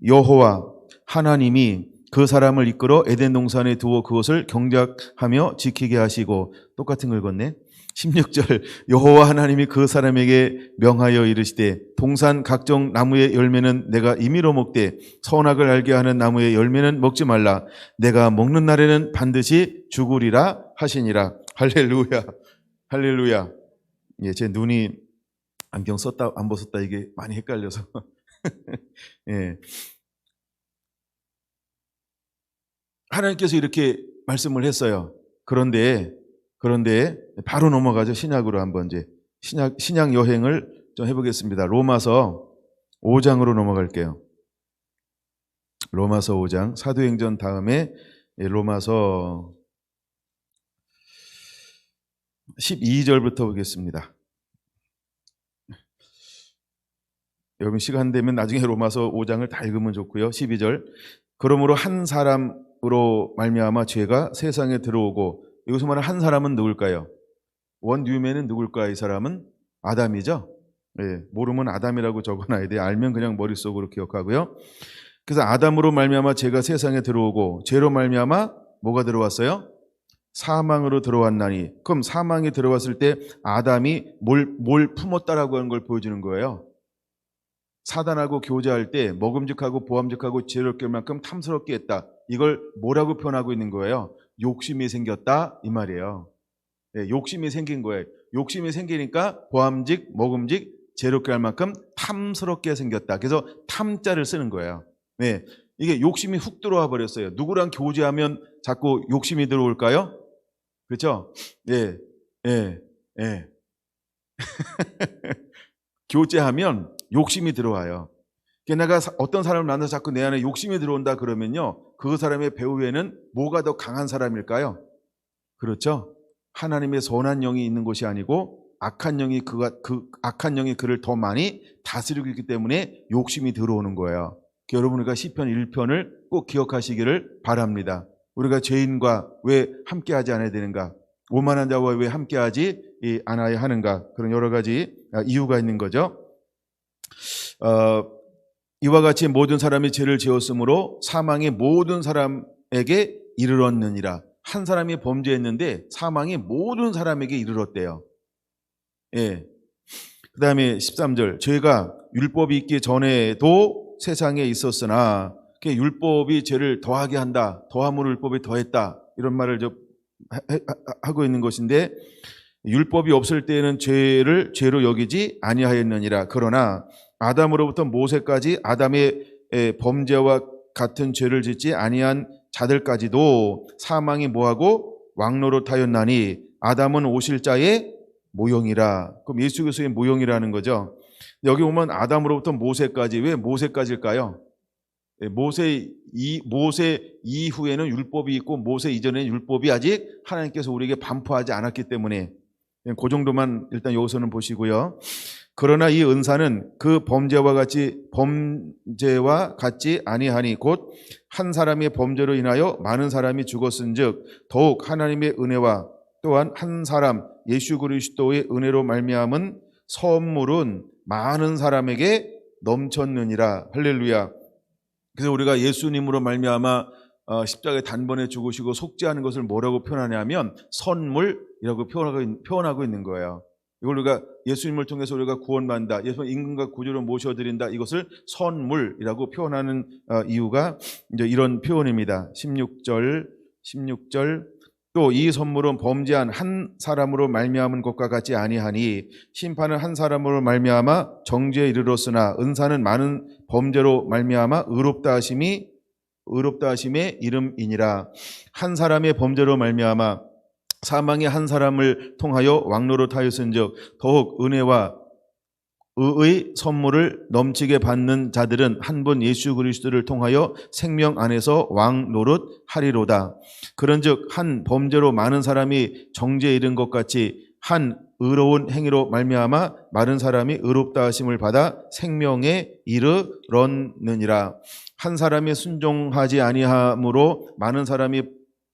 여호와 하나님이 그 사람을 이끌어 에덴 동산에 두어 그것을 경작하며 지키게 하시고, 똑같은 걸 읽었네. 16절. 여호와 하나님이 그 사람에게 명하여 이르시되 동산 각종 나무의 열매는 내가 임의로 먹되 선악을 알게 하는 나무의 열매는 먹지 말라. 내가 먹는 날에는 반드시 죽으리라 하시니라. 할렐루야. 할렐루야. 제 눈이 안경 썼다 안 벗었다 이게 많이 헷갈려서 하나님께서 이렇게 말씀을 했어요. 그런데 바로 넘어가죠. 신약으로 한번 이제 신약 여행을 좀 해보겠습니다. 로마서 5장으로 넘어갈게요. 로마서 5장, 사도행전 다음에 로마서 12절부터 보겠습니다. 여러분 시간 되면 나중에 로마서 5장을 다 읽으면 좋고요. 12절. 그러므로 한 사람으로 말미암아 죄가 세상에 들어오고, 여기서 말하는 한 사람은 누굴까요? 원유맨은 누굴까요? 이 사람은 아담이죠. 모르면 아담이라고 적어놔야 돼요. 알면 그냥 머릿속으로 기억하고요. 그래서 아담으로 말미암아 죄가 세상에 들어오고, 죄로 말미암아 뭐가 들어왔어요? 사망으로 들어왔나니. 그럼 사망이 들어왔을 때 아담이 뭘 품었다라고 하는 걸 보여주는 거예요. 사단하고 교제할 때 먹음직하고 보암직하고 지혜롭게 할 만큼 탐스럽게 했다. 이걸 뭐라고 표현하고 있는 거예요? 욕심이 생겼다, 이 말이에요. 욕심이 생긴 거예요. 욕심이 생기니까 보암직, 먹음직, 지혜롭게 할 만큼 탐스럽게 생겼다. 그래서 탐자를 쓰는 거예요. 이게 욕심이 훅 들어와 버렸어요. 누구랑 교제하면 자꾸 욕심이 들어올까요? 그렇죠? 교제하면 욕심이 들어와요. 내가 어떤 사람을 만나서 자꾸 내 안에 욕심이 들어온다 그러면요, 그 사람의 배후에는 뭐가 더 강한 사람일까요? 그렇죠? 하나님의 선한 영이 있는 것이 아니고 악한 영이 악한 영이 그를 더 많이 다스리고 있기 때문에 욕심이 들어오는 거예요. 여러분, 우리가 시편 1편을 꼭 기억하시기를 바랍니다. 우리가 죄인과 왜 함께하지 않아야 되는가? 오만한 자와 왜 함께하지 않아야 하는가? 그런 여러 가지 이유가 있는 거죠. 이와 같이 모든 사람이 죄를 지었으므로 사망이 모든 사람에게 이르렀느니라. 한 사람이 범죄했는데 사망이 모든 사람에게 이르렀대요. 그 다음에 13절. 죄가 율법이 있기 전에도 세상에 있었으나 율법이 죄를 더하게 한다. 더함으로 율법이 더했다. 이런 말을 하고 있는 것인데, 율법이 없을 때에는 죄를 죄로 여기지 아니하였느니라. 그러나 아담으로부터 모세까지 아담의 범죄와 같은 죄를 짓지 아니한 자들까지도 사망이 뭐하고 왕노릇하였나니, 아담은 오실 자의 모형이라. 그럼 예수 그리스도의 모형이라는 거죠. 여기 보면 아담으로부터 모세까지, 왜 모세까지일까요? 모세 이후에는 율법이 있고 모세 이전에는 율법이 아직 하나님께서 우리에게 반포하지 않았기 때문에 그 정도만 일단 여기서는 보시고요. 그러나 이 은사는 그 범죄와 같지 아니하니 곧 한 사람의 범죄로 인하여 많은 사람이 죽었은즉 더욱 하나님의 은혜와 또한 한 사람 예수 그리스도의 은혜로 말미암은 선물은 많은 사람에게 넘쳤느니라. 할렐루야. 그래서 우리가 예수님으로 말미암아 십자가에 단번에 죽으시고 속죄하는 것을 뭐라고 표현하냐면 선물이라고 표현하고 있는 거예요. 이걸 우리가 예수님을 통해서 우리가 구원받는다, 예수님 임금과 구주로 모셔드린다, 이것을 선물이라고 표현하는 이유가 이제 이런 표현입니다. 16절 또 이 선물은 범죄한 한 사람으로 말미암은 것과 같지 아니하니 심판은 한 사람으로 말미암아 정죄에 이르렀으나 은사는 많은 범죄로 말미암아 의롭다 하심의 이름이니라. 한 사람의 범죄로 말미암아 사망의 한 사람을 통하여 왕노릇하였은즉 더욱 은혜와 의의 선물을 넘치게 받는 자들은 한 분 예수 그리스도를 통하여 생명 안에서 왕노릇하리로다. 그런즉 한 범죄로 많은 사람이 정죄에 이른 것 같이 한 의로운 행위로 말미암아 많은 사람이 의롭다 하심을 받아 생명에 이르렀느니라. 한 사람이 순종하지 아니함으로 많은 사람이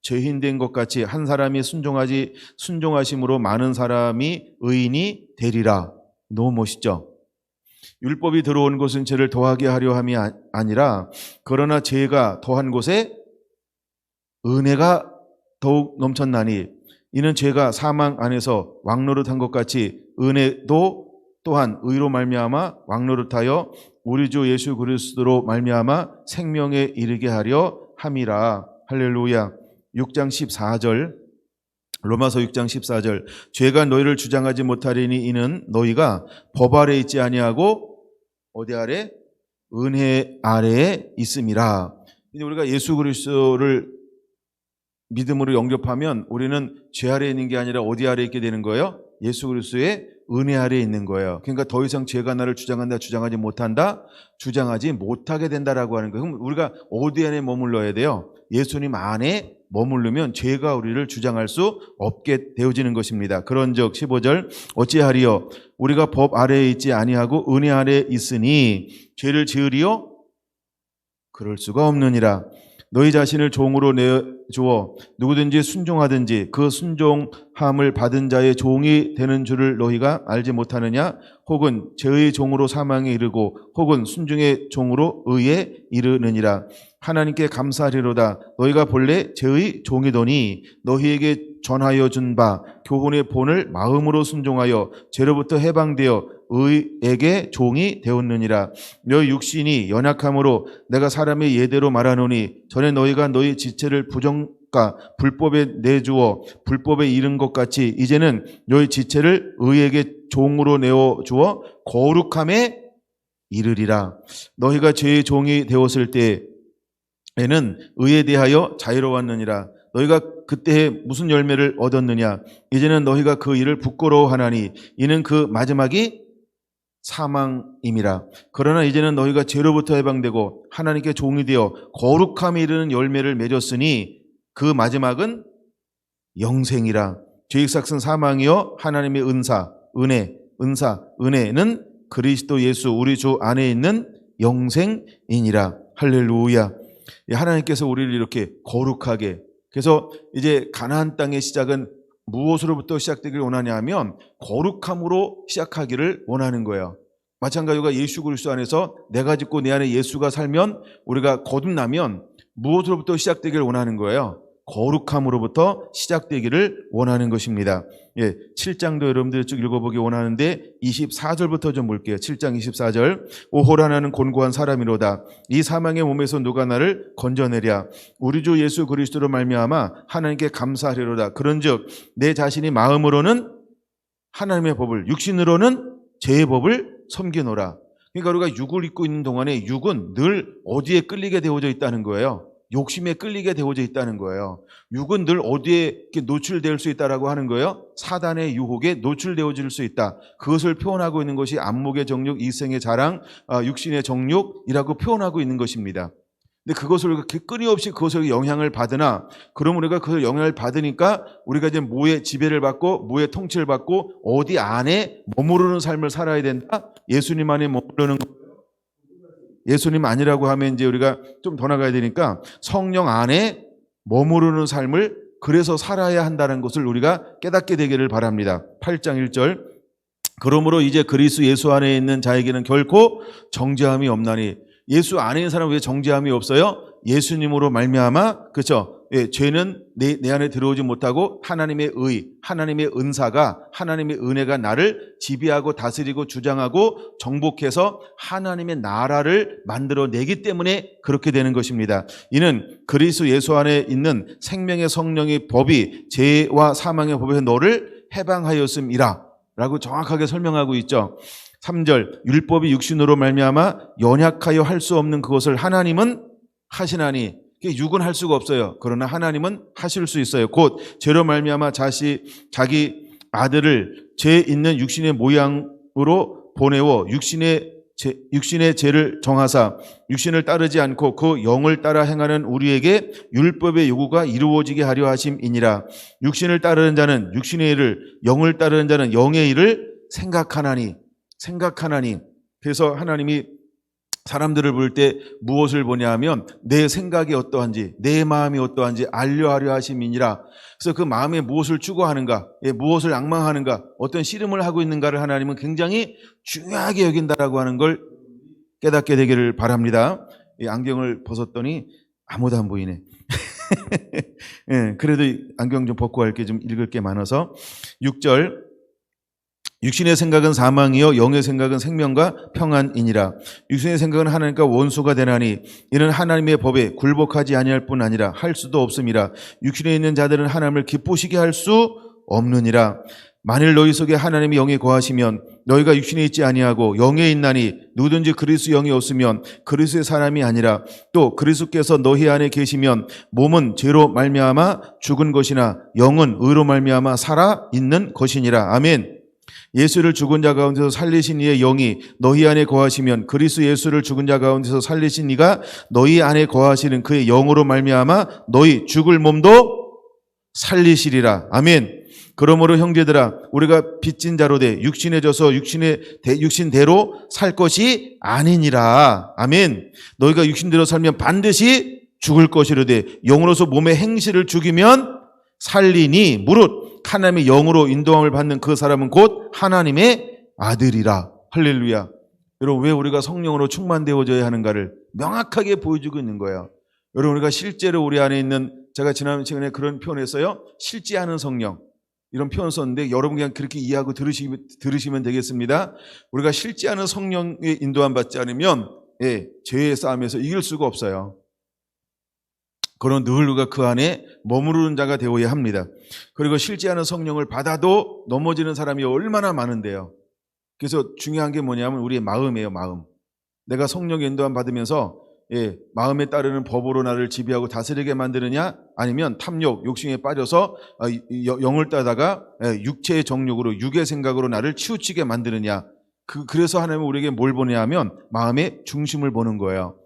죄인된 것 같이 한 사람이 순종하심으로 많은 사람이 의인이 되리라. 너무 멋있죠? 율법이 들어온 것은 죄를 더하게 하려 함이 아니라 그러나 죄가 더한 곳에 은혜가 더욱 넘쳤나니 이는 죄가 사망 안에서 왕노릇한 것 같이 은혜도 또한 의로 말미암아 왕노릇하여 우리 주 예수 그리스도로 말미암아 생명에 이르게 하려 함이라. 할렐루야. 6장 14절 로마서 6장 14절 죄가 너희를 주장하지 못하리니 이는 너희가 법 아래 있지 아니하고 어디 아래? 은혜 아래에 있음이라. 이제 우리가 예수 그리스도를 믿음으로 영접하면 우리는 죄 아래에 있는 게 아니라 어디 아래에 있게 되는 거예요? 예수 그리스도의 은혜 아래에 있는 거예요. 그러니까 더 이상 죄가 나를 주장한다, 주장하지 못한다, 주장하지 못하게 된다라고 하는 거예요. 그럼 우리가 어디 안에 머물러야 돼요? 예수님 안에 머무르면 죄가 우리를 주장할 수 없게 되어지는 것입니다. 그런즉 15절 어찌하리요? 우리가 법 아래에 있지 아니하고 은혜 아래에 있으니 죄를 지으리요? 그럴 수가 없느니라. 너희 자신을 종으로 내주어 누구든지 순종하든지 그 순종함을 받은 자의 종이 되는 줄을 너희가 알지 못하느냐? 혹은 죄의 종으로 사망에 이르고 혹은 순종의 종으로 의에 이르느니라. 하나님께 감사하리로다. 너희가 본래 죄의 종이더니 너희에게 전하여 준 바 교훈의 본을 마음으로 순종하여 죄로부터 해방되어 의에게 종이 되었느니라. 너희 육신이 연약함으로 내가 사람의 예대로 말하노니 전에 너희가 너희 지체를 부정과 불법에 내주어 불법에 이른 것 같이 이제는 너희 지체를 의에게 종으로 내어주어 거룩함에 이르리라. 너희가 죄의 종이 되었을 때에는 의에 대하여 자유로웠느니라. 너희가 그때에 무슨 열매를 얻었느냐? 이제는 너희가 그 일을 부끄러워하나니 이는 그 마지막이 사망임이라. 그러나 이제는 너희가 죄로부터 해방되고 하나님께 종이 되어 거룩함에 이르는 열매를 맺었으니 그 마지막은 영생이라. 죄의 삭은 사망이요 하나님의 은혜는 그리스도 예수 우리 주 안에 있는 영생이니라. 할렐루야. 하나님께서 우리를 이렇게 거룩하게, 그래서 이제 가나안 땅의 시작은 무엇으로부터 시작되기를 원하냐면 거룩함으로 시작하기를 원하는 거예요. 마찬가지로 예수 그리스도 안에서 내가 짓고 내 안에 예수가 살면 우리가 거듭나면 무엇으로부터 시작되기를 원하는 거예요? 거룩함으로부터 시작되기를 원하는 것입니다. 7장도 여러분들이 쭉 읽어보기 원하는데 24절부터 좀 볼게요. 7장 24절 오호라 나는 곤고한 사람이로다. 이 사망의 몸에서 누가 나를 건져내랴. 우리 주 예수 그리스도로 말미암아 하나님께 감사하리로다. 그런즉 내 자신이 마음으로는 하나님의 법을 육신으로는 죄의 법을 섬기노라. 그러니까 우리가 육을 입고 있는 동안에 육은 늘 어디에 끌리게 되어져 있다는 거예요? 욕심에 끌리게 되어져 있다는 거예요. 육은 늘 어디에 노출될 수 있다라고 하는 거예요? 사단의 유혹에 노출되어질 수 있다. 그것을 표현하고 있는 것이 안목의 정욕, 이생의 자랑, 육신의 정욕이라고 표현하고 있는 것입니다. 근데 그것을 그렇게 끊임없이 그것을 영향을 받으나, 그럼 우리가 그것을 영향을 받으니까 우리가 이제 뭐의 지배를 받고 뭐의 통치를 받고 어디 안에 머무르는 삶을 살아야 된다? 예수님 안에 머무르는 거. 예수님 아니라고 하면 이제 우리가 좀 더 나가야 되니까 성령 안에 머무르는 삶을 그래서 살아야 한다는 것을 우리가 깨닫게 되기를 바랍니다. 8장 1절. 그러므로 이제 그리스도 예수 안에 있는 자에게는 결코 정죄함이 없나니. 예수 안에 있는 사람은 왜 정죄함이 없어요? 예수님으로 말미암아, 그렇죠? 예, 죄는 내 안에 들어오지 못하고 하나님의 의, 하나님의 은사가, 하나님의 은혜가 나를 지배하고 다스리고 주장하고 정복해서 하나님의 나라를 만들어내기 때문에 그렇게 되는 것입니다. 이는 그리스도 예수 안에 있는 생명의 성령의 법이 죄와 사망의 법에서 너를 해방하였음이라 라고 정확하게 설명하고 있죠. 3절, 율법이 육신으로 말미암아 연약하여 할 수 없는 그것을 하나님은 하시나니. 육은 할 수가 없어요. 그러나 하나님은 하실 수 있어요. 곧 죄로 말미암아 자기 아들을 죄 있는 육신의 모양으로 보내어 육신의 죄를 정하사 육신을 따르지 않고 그 영을 따라 행하는 우리에게 율법의 요구가 이루어지게 하려 하심이니라. 육신을 따르는 자는 육신의 일을, 영을 따르는 자는 영의 일을 생각하나니. 그래서 하나님이 사람들을 볼 때 무엇을 보냐 하면 내 생각이 어떠한지, 내 마음이 어떠한지 알려하려 하심이니라. 그래서 그 마음에 무엇을 추구하는가, 무엇을 앙망하는가, 어떤 씨름을 하고 있는가를 하나님은 굉장히 중요하게 여긴다라고 하는 걸 깨닫게 되기를 바랍니다. 이 안경을 벗었더니 아무도 안 보이네. 예, 그래도 안경 좀 벗고 할게. 좀 읽을 게 많아서. 6절. 육신의 생각은 사망이요 영의 생각은 생명과 평안이니라. 육신의 생각은 하나님과 원수가 되나니 이는 하나님의 법에 굴복하지 아니할 뿐 아니라 할 수도 없음이라. 육신에 있는 자들은 하나님을 기쁘시게 할 수 없느니라. 만일 너희 속에 하나님의 영이 거하시면 너희가 육신에 있지 아니하고 영에 있나니 누구든지 그리스도 영이 없으면 그리스도의 사람이 아니라. 또 그리스도께서 너희 안에 계시면 몸은 죄로 말미암아 죽은 것이나 영은 의로 말미암아 살아 있는 것이니라. 아멘. 예수를 죽은 자 가운데서 살리신 이의 영이 너희 안에 거하시면 그리스도 예수를 죽은 자 가운데서 살리신 이가 너희 안에 거하시는 그의 영으로 말미암아 너희 죽을 몸도 살리시리라. 아멘. 그러므로 형제들아 우리가 빚진 자로 돼 육신에 져서 육신대로 살 것이 아니니라. 아멘. 너희가 육신대로 살면 반드시 죽을 것이로되 영으로서 몸의 행실을 죽이면 살리니 무릇 하나님의 영으로 인도함을 받는 그 사람은 곧 하나님의 아들이라. 할렐루야. 여러분, 왜 우리가 성령으로 충만되어져야 하는가를 명확하게 보여주고 있는 거예요. 여러분, 우리가 실제로 우리 안에 있는, 제가 지난 시간에 그런 표현했어요. 실제하는 성령, 이런 표현 썼는데 여러분 그냥 그렇게 이해하고 들으시면 되겠습니다. 우리가 실제하는 성령의 인도함 받지 않으면 죄의 싸움에서 이길 수가 없어요. 그런 늘 우리가 그 안에 머무르는 자가 되어야 합니다. 그리고 실제하는 성령을 받아도 넘어지는 사람이 얼마나 많은데요. 그래서 중요한 게 뭐냐면 우리의 마음이에요. 마음. 내가 성령의 인도함 받으면서 마음에 따르는 법으로 나를 지배하고 다스리게 만드느냐, 아니면 탐욕, 욕심에 빠져서 영을 따다가 육체의 정욕으로, 육의 생각으로 나를 치우치게 만드느냐. 그래서 하나님은 우리에게 뭘 보냐 하면 마음의 중심을 보는 거예요.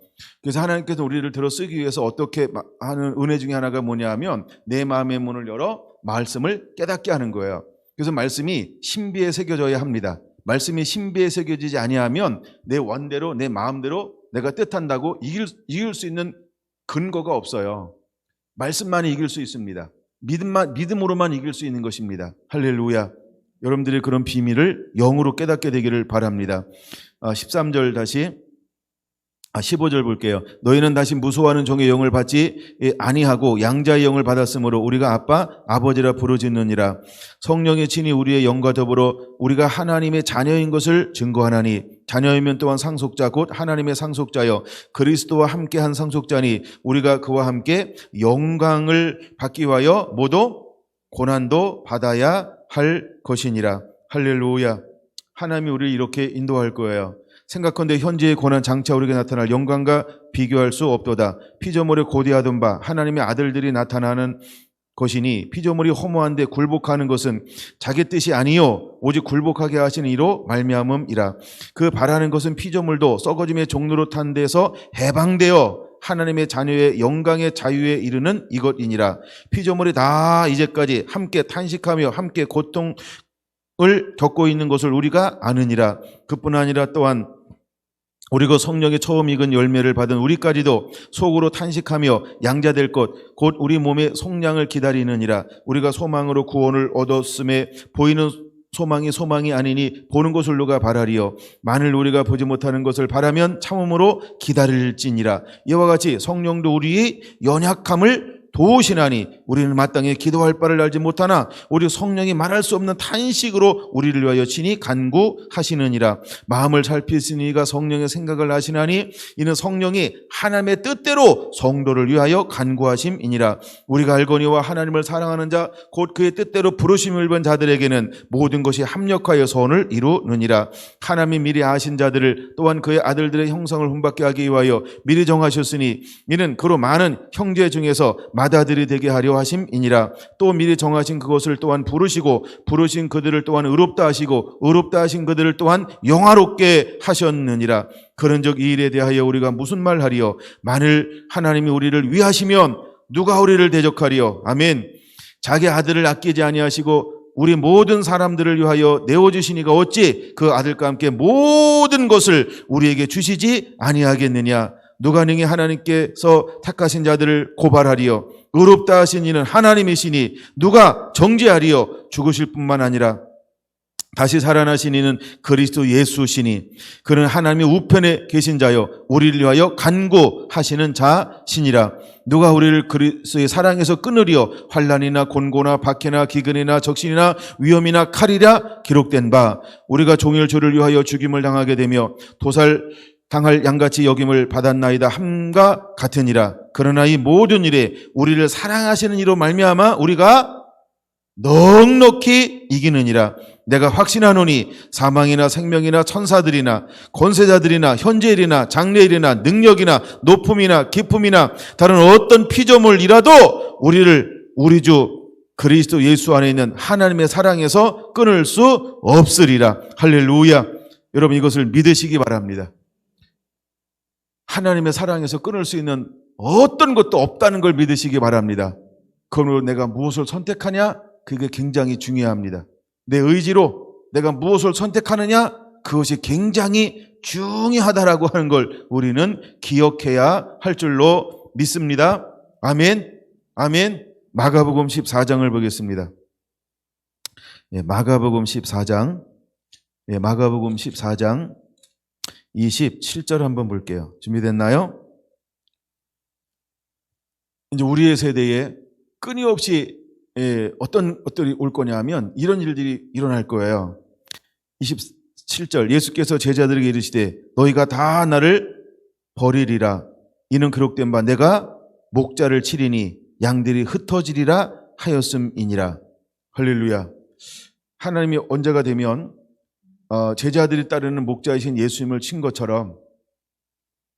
그래서 하나님께서 우리를 들어 쓰기 위해서 어떻게 하는 은혜 중에 하나가 뭐냐 하면 내 마음의 문을 열어 말씀을 깨닫게 하는 거예요. 그래서 말씀이 신비에 새겨져야 합니다. 말씀이 신비에 새겨지지 아니하면 내 원대로, 내 마음대로 내가 뜻한다고 이길 수 있는 근거가 없어요. 말씀만이 이길 수 있습니다. 믿음으로만 이길 수 있는 것입니다. 할렐루야. 여러분들이 그런 비밀을 영으로 깨닫게 되기를 바랍니다. 13절 다시 15절 볼게요. 너희는 다시 무소하는 종의 영을 받지 아니하고 양자의 영을 받았으므로 우리가 아빠, 아버지라 부르짖느니라. 성령의 친히 우리의 영과 더불어 우리가 하나님의 자녀인 것을 증거하나니 자녀이면 또한 상속자 곧 하나님의 상속자여 그리스도와 함께한 상속자니 우리가 그와 함께 영광을 받기 위하여 모두 고난도 받아야 할 것이니라. 할렐루야. 하나님이 우리를 이렇게 인도할 거예요. 생각컨대 현재의 고난 장차 우리에게 나타날 영광과 비교할 수 없도다. 피조물에 고대하던 바 하나님의 아들들이 나타나는 것이니 피조물이 허무한데 굴복하는 것은 자기 뜻이 아니요 오직 굴복하게 하시는 이로 말미암음이라. 그 바라는 것은 피조물도 썩어짐의 종로로 탄 데서 해방되어 하나님의 자녀의 영광의 자유에 이르는 이것이니라. 피조물이 다 이제까지 함께 탄식하며 함께 고통을 겪고 있는 것을 우리가 아느니라. 그뿐 아니라 또한 우리가 성령의 처음 익은 열매를 받은 우리까지도 속으로 탄식하며 양자될 것 곧 우리 몸의 속량을 기다리느니라. 우리가 소망으로 구원을 얻었음에 보이는 소망이 아니니 보는 것을 누가 바라리요. 만일 우리가 보지 못하는 것을 바라면 참음으로 기다릴지니라. 이와 같이 성령도 우리의 연약함을 도우시나니 우리는 마땅히 기도할 바를 알지 못하나 우리 성령이 말할 수 없는 탄식으로 우리를 위하여 친히 간구하시느니라. 마음을 살피시는 이가 성령의 생각을 아시나니 이는 성령이 하나님의 뜻대로 성도를 위하여 간구하심이니라. 우리가 알거니와 하나님을 사랑하는 자 곧 그의 뜻대로 부르심을 입은 자들에게는 모든 것이 합력하여 선을 이루느니라. 하나님이 미리 아신 자들을 또한 그의 아들들의 형상을 본받게 하기 위하여 미리 정하셨으니 이는 그로 많은 형제 중에서 맏아들이 되게 하려 하심이니라. 또 미리 정하신 그것을 또한 부르시고 부르신 그들을 또한 의롭다 하시고 의롭다 하신 그들을 또한 영화롭게 하셨느니라. 그런즉 이 일에 대하여 우리가 무슨 말하리요? 만일 하나님이 우리를 위하시면 누가 우리를 대적하리요? 아멘. 자기 아들을 아끼지 아니하시고 우리 모든 사람들을 위하여 내어주시니가 어찌 그 아들과 함께 모든 것을 우리에게 주시지 아니하겠느냐? 누가 능히 하나님께서 택하신 자들을 고발하리요? 의롭다 하신 이는 하나님이시니 누가 정죄하리요? 죽으실 뿐만 아니라 다시 살아나신 이는 그리스도 예수시니 그는 하나님의 우편에 계신 자요 우리를 위하여 간구하시는 자시니라. 누가 우리를 그리스도의 사랑에서 끊으리요? 환난이나 곤고나 박해나 기근이나 적신이나 위험이나 칼이라 기록된 바. 우리가 종일 주를 위하여 죽임을 당하게 되며 도살당할 양같이 여김을 받았나이다 함과 같으니라. 그러나 이 모든 일에 우리를 사랑하시는 이로 말미암아 우리가 넉넉히 이기느니라. 내가 확신하노니 사망이나 생명이나 천사들이나 권세자들이나 현재일이나 장래일이나 능력이나 높음이나 깊음이나 다른 어떤 피조물이라도 우리를 우리 주 그리스도 예수 안에 있는 하나님의 사랑에서 끊을 수 없으리라. 할렐루야. 여러분 이것을 믿으시기 바랍니다. 하나님의 사랑에서 끊을 수 있는 어떤 것도 없다는 걸 믿으시기 바랍니다. 그러므로 내가 무엇을 선택하냐? 그게 굉장히 중요합니다. 내 의지로 내가 무엇을 선택하느냐? 그것이 굉장히 중요하다라고 하는 걸 우리는 기억해야 할 줄로 믿습니다. 아멘. 아멘. 마가복음 14장을 보겠습니다. 마가복음 14장. 마가복음 14장 27절 한번 볼게요. 준비됐나요? 이제 우리의 세대에 끊임없이 어떤 것들이 올 거냐 하면 이런 일들이 일어날 거예요. 27절 예수께서 제자들에게 이르시되 너희가 다 나를 버리리라. 이는 기록된 바 내가 목자를 치리니 양들이 흩어지리라 하였음이니라. 할렐루야. 하나님이 언제가 되면 제자들이 따르는 목자이신 예수님을 친 것처럼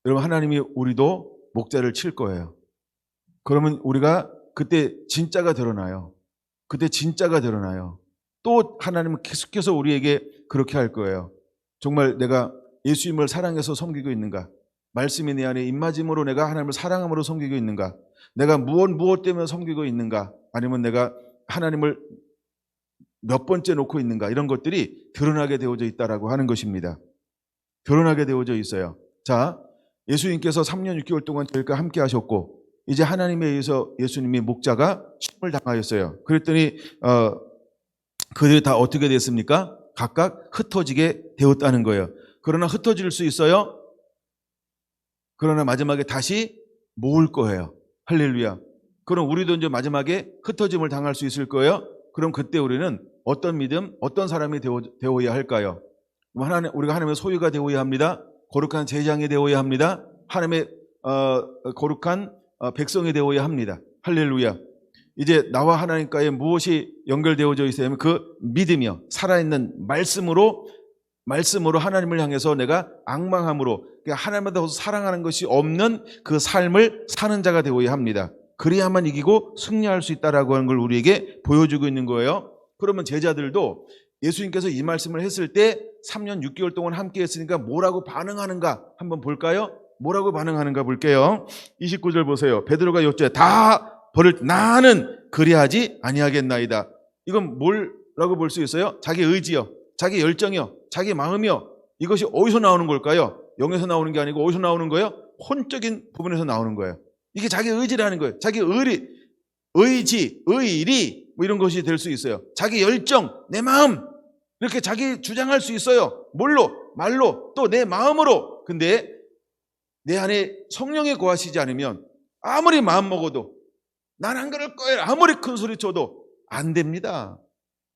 여러분 하나님이 우리도 목자를 칠 거예요. 그러면 우리가 그때 진짜가 드러나요. 그때 진짜가 드러나요. 또 하나님은 계속해서 우리에게 그렇게 할 거예요. 정말 내가 예수님을 사랑해서 섬기고 있는가? 말씀이 내 안에 임마짐으로 내가 하나님을 사랑함으로 섬기고 있는가? 내가 무엇 때문에 섬기고 있는가? 아니면 내가 하나님을 몇 번째 놓고 있는가? 이런 것들이 드러나게 되어져 있다라고 하는 것입니다. 드러나게 되어져 있어요. 자, 예수님께서 3년 6개월 동안 저희과 함께 하셨고 이제 하나님에 의해서 예수님이 목자가 시험을 당하였어요. 그랬더니 그들이 다 어떻게 됐습니까? 각각 흩어지게 되었다는 거예요. 그러나 흩어질 수 있어요. 그러나 마지막에 다시 모을 거예요. 할렐루야. 그럼 우리도 이제 마지막에 흩어짐을 당할 수 있을 거예요. 그럼 그때 우리는 어떤 믿음, 어떤 사람이 되어야 할까요? 우리가 하나님의 소유가 되어야 합니다. 거룩한 제장이 되어야 합니다. 하나님의 거룩한 백성이 되어야 합니다. 할렐루야. 이제 나와 하나님과의 무엇이 연결되어져 있어야 하면 그 믿음이요. 살아있는 말씀으로 말씀으로 하나님을 향해서 내가 앙망함으로 하나님을 더 사랑하는 것이 없는 그 삶을 사는 자가 되어야 합니다. 그래야만 이기고 승리할 수 있다라고 하는 걸 우리에게 보여주고 있는 거예요. 그러면 제자들도 예수님께서 이 말씀을 했을 때 3년 6개월 동안 함께 했으니까 뭐라고 반응하는가 한번 볼까요? 뭐라고 반응하는가 볼게요. 29절 보세요. 베드로가 여쭤요. 다 버릴 나는 그리하지 아니하겠나이다. 이건 뭐라고 볼 수 있어요? 자기 의지요, 자기 열정이요, 자기 마음이요. 이것이 어디서 나오는 걸까요? 영에서 나오는 게 아니고 어디서 나오는 거예요? 혼적인 부분에서 나오는 거예요. 이게 자기 의지라는 거예요. 자기 의지, 의리 뭐 이런 것이 될 수 있어요. 자기 열정, 내 마음 이렇게 자기 주장할 수 있어요. 뭘로? 말로, 또 내 마음으로. 근데 내 안에 성령이 거하시지 않으면 아무리 마음 먹어도 난 안 그럴 거예요. 아무리 큰 소리 쳐도 안 됩니다.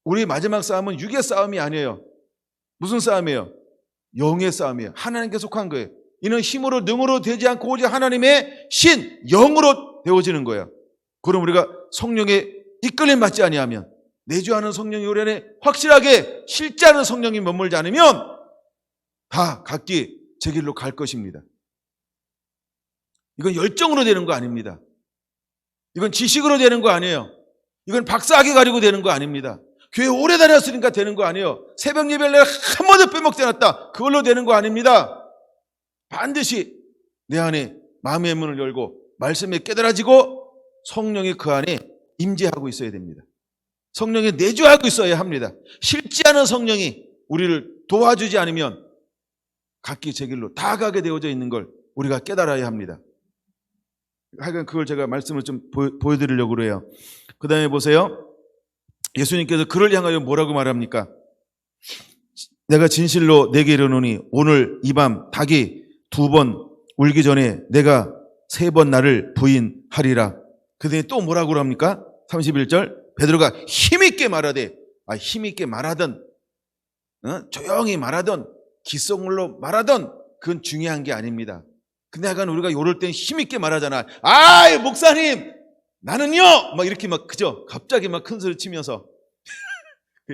우리 마지막 싸움은 육의 싸움이 아니에요. 무슨 싸움이에요? 영의 싸움이에요. 하나님께 속한 거예요. 이는 힘으로 능으로 되지 않고 오직 하나님의 신, 영으로 되어지는 거예요. 그럼 우리가 성령의 이끌림 받지 아니하면, 내주하는 성령이 우리 안에 확실하게 실제하는 성령이 머물지 않으면 다 각기 제 길로 갈 것입니다. 이건 열정으로 되는 거 아닙니다. 이건 지식으로 되는 거 아니에요. 이건 박사학위 가지고 되는 거 아닙니다. 교회 오래 다녔으니까 되는 거 아니에요. 새벽 예배를 내가 한 번도 빼먹지 않았다. 그걸로 되는 거 아닙니다. 반드시 내 안에 마음의 문을 열고 말씀에 깨달아지고 성령이 그 안에 임재하고 있어야 됩니다. 성령이 내주하고 있어야 합니다. 실제하는 성령이 우리를 도와주지 않으면 각기 제 길로 다 가게 되어져 있는 걸 우리가 깨달아야 합니다. 하여간 그걸 제가 말씀을 좀 보여드리려고 그래요. 그 다음에 보세요. 예수님께서 그를 향하여 뭐라고 말합니까? 내가 진실로 내게 이르노니 오늘 이 밤 닭이 2번 울기 전에 내가 3번 나를 부인하리라. 그 다음에 또 뭐라고 합니까? 31절 베드로가 힘있게 말하되, 힘있게 말하던, 조용히 말하던, 귓속말로 말하던, 그건 중요한 게 아닙니다. 근데 약간 우리가 이럴 땐 힘있게 말하잖아. 목사님 나는요 막 이렇게 막 그죠? 갑자기 막 큰 소리 치면서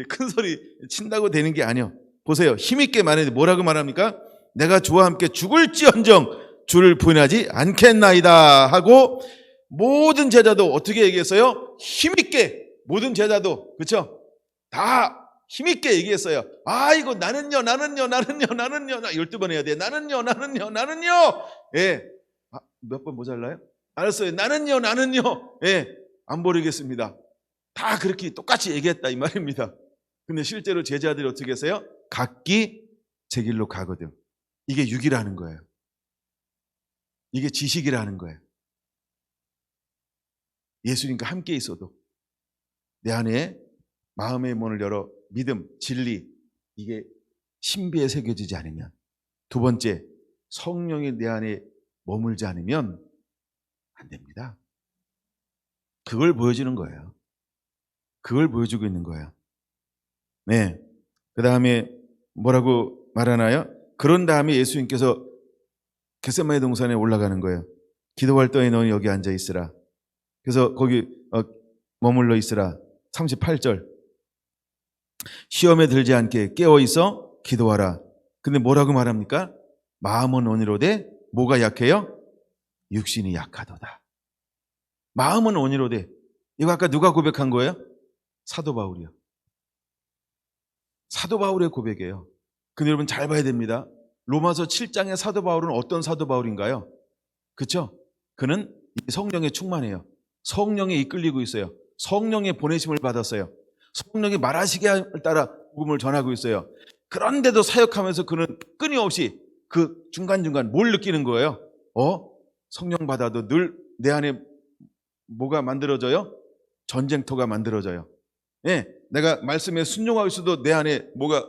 큰 소리 친다고 되는 게 아니요. 보세요. 힘있게 말하는데 뭐라고 말합니까? 내가 주와 함께 죽을지언정 주를 부인하지 않겠나이다 하고, 모든 제자도 어떻게 얘기했어요? 힘있게. 모든 제자도 그렇죠? 다 힘있게 얘기했어요. 이거 나는요 나 12번 해야 돼. 나는요 예. 몇 번 모자라요? 알았어요. 나는요 예. 안 버리겠습니다. 다 그렇게 똑같이 얘기했다 이 말입니다. 근데 실제로 제자들이 어떻게 했어요? 각기 제 길로 가거든. 이게 육이라는 거예요. 이게 지식이라는 거예요. 예수님과 함께 있어도 내 안에 마음의 문을 열어 믿음, 진리, 이게 신비에 새겨지지 않으면, 두 번째 성령이 내 안에 머물지 않으면 안 됩니다. 그걸 보여주는 거예요. 그걸 보여주고 있는 거예요. 네. 그 다음에 뭐라고 말하나요? 그런 다음에 예수님께서 겟세마네 동산에 올라가는 거예요. 기도할 때에 너는 여기 앉아 있으라. 그래서 거기 머물러 있으라. 38절 시험에 들지 않게 깨어있어 기도하라. 근데 뭐라고 말합니까? 마음은 온유로되 뭐가 약해요? 육신이 약하도다. 마음은 온유로되, 이거 아까 누가 고백한 거예요? 사도 바울이요. 사도 바울의 고백이에요. 근데 여러분 잘 봐야 됩니다. 로마서 7장의 사도 바울은 어떤 사도 바울인가요? 그렇죠? 그는 성령에 충만해요. 성령에 이끌리고 있어요. 성령의 보내심을 받았어요. 성령이 말하시게 따라 복음을 전하고 있어요. 그런데도 사역하면서 그는 끊임없이 그 중간중간 뭘 느끼는 거예요? 성령 받아도 늘 내 안에 뭐가 만들어져요? 전쟁터가 만들어져요. 예, 내가 말씀에 순종하고 있어도 내 안에 뭐가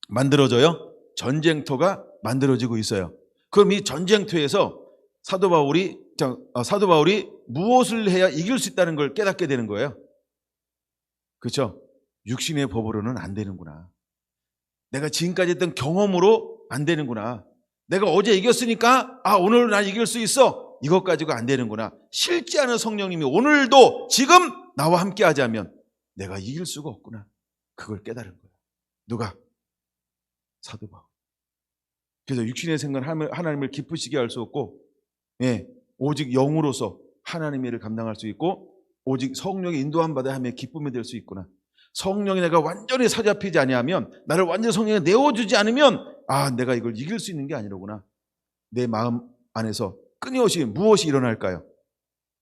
만들어져요? 전쟁터가 만들어지고 있어요. 그럼 이 전쟁터에서 사도 바울이 무엇을 해야 이길 수 있다는 걸 깨닫게 되는 거예요. 그렇죠? 육신의 법으로는 안 되는구나. 내가 지금까지 했던 경험으로 안 되는구나. 내가 어제 이겼으니까 오늘 난 이길 수 있어. 이것 가지고 안 되는구나. 실제하는 성령님이 오늘도 지금 나와 함께 하자면 내가 이길 수가 없구나. 그걸 깨달은 거예요. 누가? 사도 바울. 그래서 육신의 생각은 하나님을 기쁘시게 할 수 없고, 오직 영으로서 하나님의 일을 감당할 수 있고, 오직 성령의 인도함 받아 하며 기쁨이 될 수 있구나. 성령이 내가 완전히 사잡히지 아니하면, 나를 완전히 성령에 내어주지 않으면 내가 이걸 이길 수 있는 게 아니로구나. 내 마음 안에서 끊임없이 무엇이 일어날까요?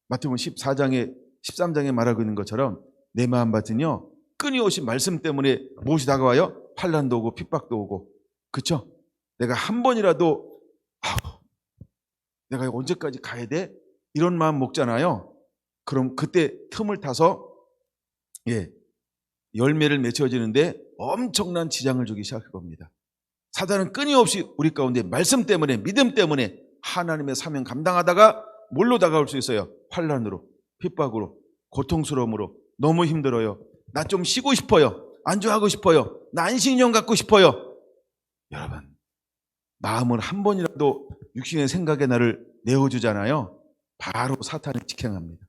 마태복음 13장에 말하고 있는 것처럼 내 마음밭은요 끊임없이 말씀 때문에 무엇이 다가와요? 환난도 오고 핍박도 오고, 그렇죠? 내가 한 번이라도 내가 언제까지 가야 돼? 이런 마음 먹잖아요. 그럼 그때 틈을 타서 열매를 맺혀지는데 엄청난 지장을 주기 시작할 겁니다. 사단은 끊임없이 우리 가운데 말씀 때문에, 믿음 때문에 하나님의 사명 감당하다가 뭘로 다가올 수 있어요? 환난으로, 핍박으로, 고통스러움으로. 너무 힘들어요. 나 좀 쉬고 싶어요. 안주하고 싶어요. 나 안식년 갖고 싶어요. 여러분, 마음을 한 번이라도 육신의 생각에 나를 내어주잖아요. 바로 사탄이 직행합니다.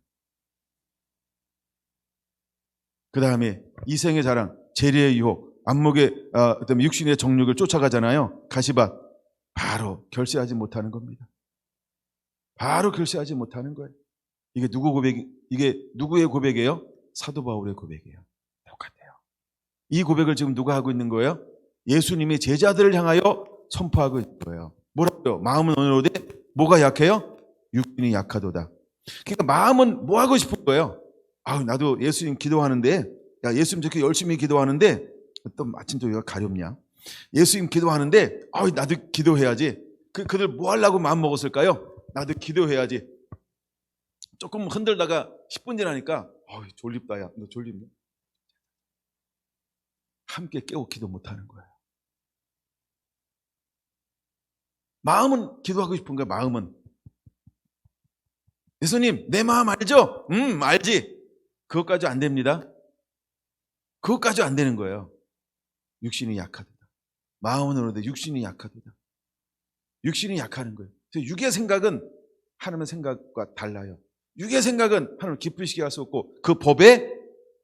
그 다음에 이생의 자랑, 재리의 유혹, 안목의 그다음에 육신의 정욕을 쫓아가잖아요. 가시밭. 바로 결세하지 못하는 겁니다. 바로 결세하지 못하는 거예요. 이게 누구의 고백이에요? 사도 바울의 고백이에요. 똑같아요. 이 고백을 지금 누가 하고 있는 거예요? 예수님이 제자들을 향하여 선포하고 있는 거예요. 뭐라고요? 마음은 온유로되 뭐가 약해요? 육신이 약하도다. 그러니까 마음은 뭐 하고 싶은 거예요? 나도 예수님 기도하는데, 예수님 저렇게 열심히 기도하는데, 또 마침 또 여기가 가렵냐? 예수님 기도하는데, 나도 기도해야지. 그들 뭐 하려고 마음 먹었을까요? 나도 기도해야지. 조금 흔들다가 10분 지나니까, 졸립다, 야. 너 졸립냐? 함께 깨고 기도 못 하는 거예요. 마음은 기도하고 싶은 거예요, 마음은. 예수님, 내 마음 알죠? 알지. 그것까지 안 됩니다. 그것까지 안 되는 거예요. 육신이 약하도다. 마음은 오는데 육신이 약하도다. 육신이 약하는 거예요. 육의 생각은 하나님의 생각과 달라요. 육의 생각은 하나님을 기쁘시게 할 수 없고 그 법에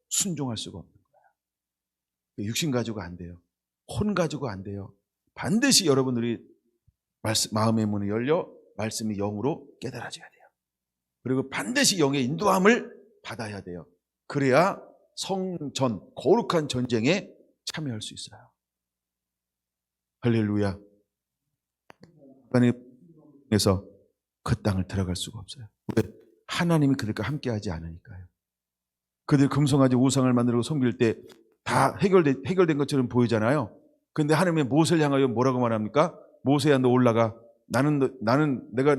순종할 수가 없는 거예요. 육신 가지고 안 돼요. 혼 가지고 안 돼요. 반드시 여러분들이 마음의 문이 열려 말씀이 영으로 깨달아져야 돼요. 그리고 반드시 영의 인도함을 받아야 돼요. 그래야 성전, 거룩한 전쟁에 참여할 수 있어요. 할렐루야. 하나님에서 그 땅을 들어갈 수가 없어요. 왜? 하나님이 그들과 함께하지 않으니까요. 그들 금송아지 우상을 만들고 섬길 때 다 해결된 것처럼 보이잖아요. 그런데 하나님이 모세를 향하여 뭐라고 말합니까? 모세야, 너 올라가. 나는 내가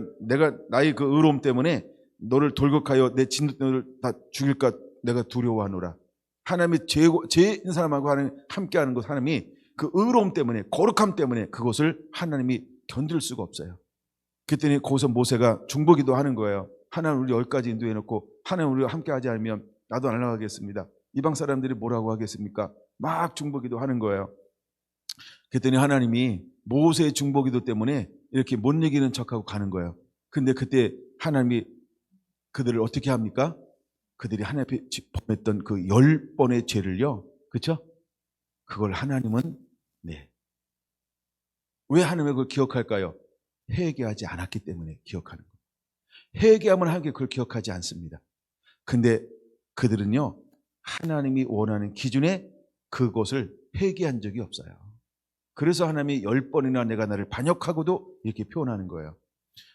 나의 그 의로움 때문에 너를 돌격하여 내 진노를 다 죽일까 내가 두려워하노라. 하나님이 죄 있는 사람하고 함께하는 것, 하나님이 그 의로움 때문에, 거룩함 때문에 그것을 하나님이 견딜 수가 없어요. 그랬더니 거기서 모세가 중보기도 하는 거예요. 하나님 우리 여기까지 인도해놓고 하나님 우리가 함께하지 않으면 나도 안 나가겠습니다. 이방 사람들이 뭐라고 하겠습니까? 막 중보기도 하는 거예요. 그랬더니 하나님이 모세의 중보기도 때문에 이렇게 못 이기는 척하고 가는 거예요. 근데 그때 하나님이 그들을 어떻게 합니까? 그들이 하나님 앞에 범했던 그 10번의 죄를요, 그렇죠? 그걸 하나님은 왜 하나님이 그걸 기억할까요? 회개하지 않았기 때문에 기억하는 거예요. 회개하면 하나님께 그걸 기억하지 않습니다. 근데 그들은요, 하나님이 원하는 기준에 그것을 회개한 적이 없어요. 그래서 하나님이 10번이나 내가 나를 반역하고도 이렇게 표현하는 거예요.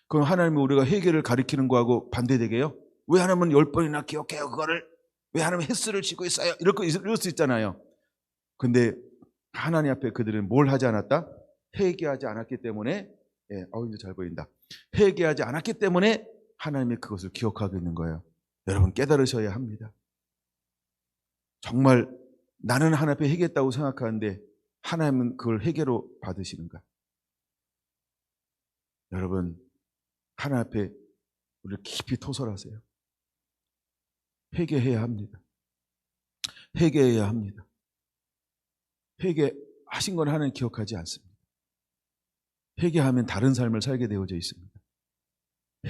그럼 하나님이 우리가 회개를 가리키는 거하고 반대되게요? 왜 하나님은 10번이나 기억해요 그거를? 왜 하나님은 횟수를 지고 있어요? 이럴 수 있잖아요. 근데 하나님 앞에 그들은 뭘 하지 않았다? 회개하지 않았기 때문에, 이제 잘 보인다. 회개하지 않았기 때문에 하나님이 그것을 기억하고 있는 거예요. 여러분 깨달으셔야 합니다. 정말 나는 하나님 앞에 회개했다고 생각하는데 하나님은 그걸 회개로 받으시는가? 여러분 하나님 앞에 우리를 깊이 토설하세요. 회개해야 합니다. 회개해야 합니다. 회개하신 건 하나님 기억하지 않습니다. 회개하면 다른 삶을 살게 되어져 있습니다.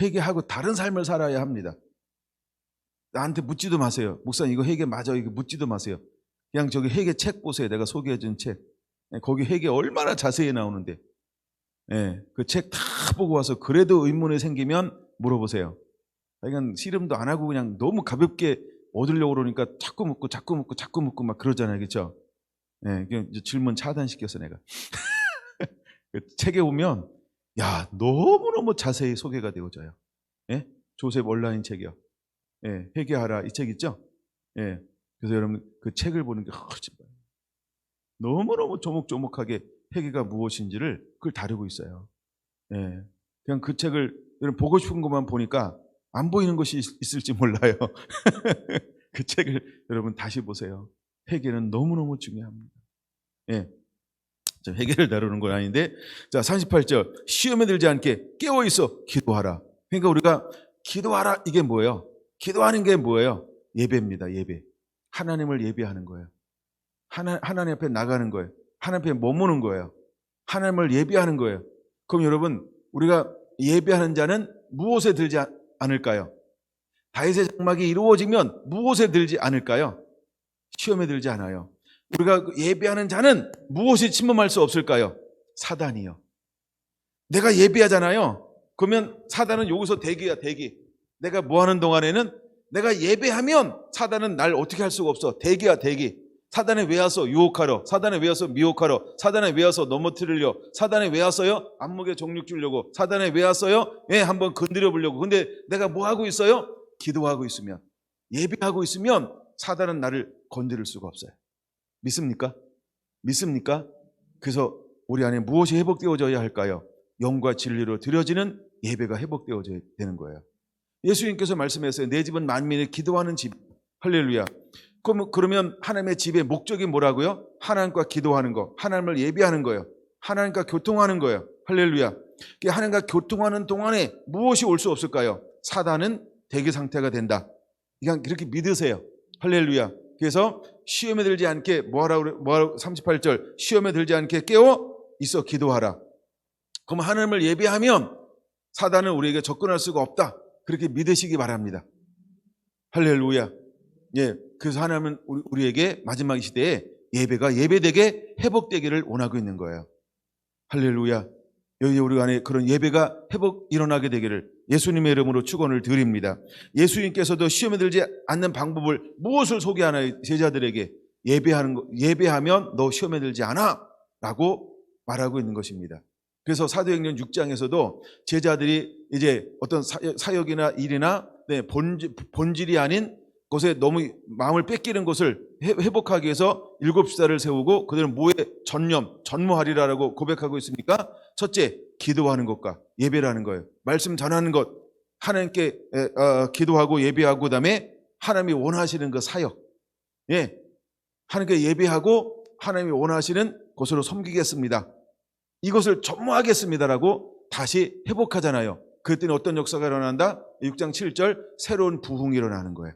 회개하고 다른 삶을 살아야 합니다. 나한테 묻지도 마세요. 목사님 이거 회개 맞아? 이거 묻지도 마세요. 그냥 저기 회개 책 보세요. 내가 소개해준 책. 거기 회개 얼마나 자세히 나오는데. 그 책 다 보고 와서 그래도 의문이 생기면 물어보세요. 그냥 씨름도 안 하고 그냥 너무 가볍게 얻으려고 그러니까 자꾸 묻고 막 그러잖아요. 그렇죠? 그냥 이제 질문 차단시켰어 내가. 그 책에 보면 야 너무너무 자세히 소개가 되어져요. 조셉 온라인 책이요. 회개하라 이 책 있죠? 그래서 여러분 그 책을 보는 게 너무너무 조목조목하게 회개가 무엇인지를 그걸 다루고 있어요. 그냥 그 책을 여러분 보고 싶은 것만 보니까 안 보이는 것이 있을지 몰라요. 그 책을 여러분 다시 보세요. 회개는 너무너무 중요합니다. 회개를 다루는 건 아닌데, 자 38절 시험에 들지 않게 깨어 있어 기도하라. 그러니까 우리가 기도하라 이게 뭐예요? 기도하는 게 뭐예요? 예배입니다. 예배. 하나님을 예배하는 거예요. 하나님 앞에 나가는 거예요. 하나님 앞에 머무는 거예요. 하나님을 예배하는 거예요. 그럼 여러분 우리가 예배하는 자는 무엇에 들지 않을까요? 다윗의 장막이 이루어지면 무엇에 들지 않을까요? 시험에 들지 않아요. 우리가 예배하는 자는 무엇이 침범할 수 없을까요? 사단이요. 내가 예배하잖아요. 그러면 사단은 여기서 대기야 대기. 내가 뭐 하는 동안에는 내가 예배하면 사단은 날 어떻게 할 수가 없어. 대기야 대기. 사단에 왜 와서 유혹하러, 사단에 왜 와서 미혹하러, 사단에 왜 와서 넘어뜨리려, 사단에 왜 왔어요? 안목에 정육 주려고, 사단에 왜 왔어요? 한번 건드려 보려고. 근데 내가 뭐 하고 있어요? 기도하고 있으면, 예배하고 있으면 사단은 나를 건드릴 수가 없어요. 믿습니까? 믿습니까? 그래서 우리 안에 무엇이 회복되어져야 할까요? 영과 진리로 드려지는 예배가 회복되어져야 되는 거예요. 예수님께서 말씀하셨어요. 내 집은 만민이 기도하는 집. 할렐루야. 그러면 하나님의 집의 목적이 뭐라고요? 하나님과 기도하는 거, 하나님을 예배하는 거예요. 하나님과 교통하는 거예요. 할렐루야. 하나님과 교통하는 동안에 무엇이 올 수 없을까요? 사단은 대기 상태가 된다. 그냥 그렇게 믿으세요. 할렐루야. 그래서 시험에 들지 않게 뭐하라고 38절 시험에 들지 않게 깨어 있어 기도하라. 그럼 하나님을 예배하면 사단은 우리에게 접근할 수가 없다. 그렇게 믿으시기 바랍니다. 할렐루야. 그래서 하나님은 우리에게 마지막 시대에 예배가 예배되게 회복되기를 원하고 있는 거예요. 할렐루야. 여기 우리 안에 그런 예배가 회복 일어나게 되기를 예수님의 이름으로 축원을 드립니다. 예수님께서도 시험에 들지 않는 방법을 무엇을 소개하나요? 제자들에게 예배하면 너 시험에 들지 않아 라고 말하고 있는 것입니다. 그래서 사도행전 6장에서도 제자들이 이제 어떤 사역이나 일이나 본질이 아닌 곳에 너무 마음을 뺏기는 것을 회복하기 위해서 7시다를 세우고 그들은 뭐에 전무하리라라고 고백하고 있습니까? 첫째, 기도하는 것과 예배를 하는 거예요. 말씀 전하는 것, 하나님께 기도하고 예배하고 그다음에 하나님이 원하시는 그 사역. 하나님께 예배하고 하나님이 원하시는 곳으로 섬기겠습니다. 이것을 전무하겠습니다라고 다시 회복하잖아요. 그랬더니 어떤 역사가 일어난다? 6장 7절 새로운 부흥이 일어나는 거예요.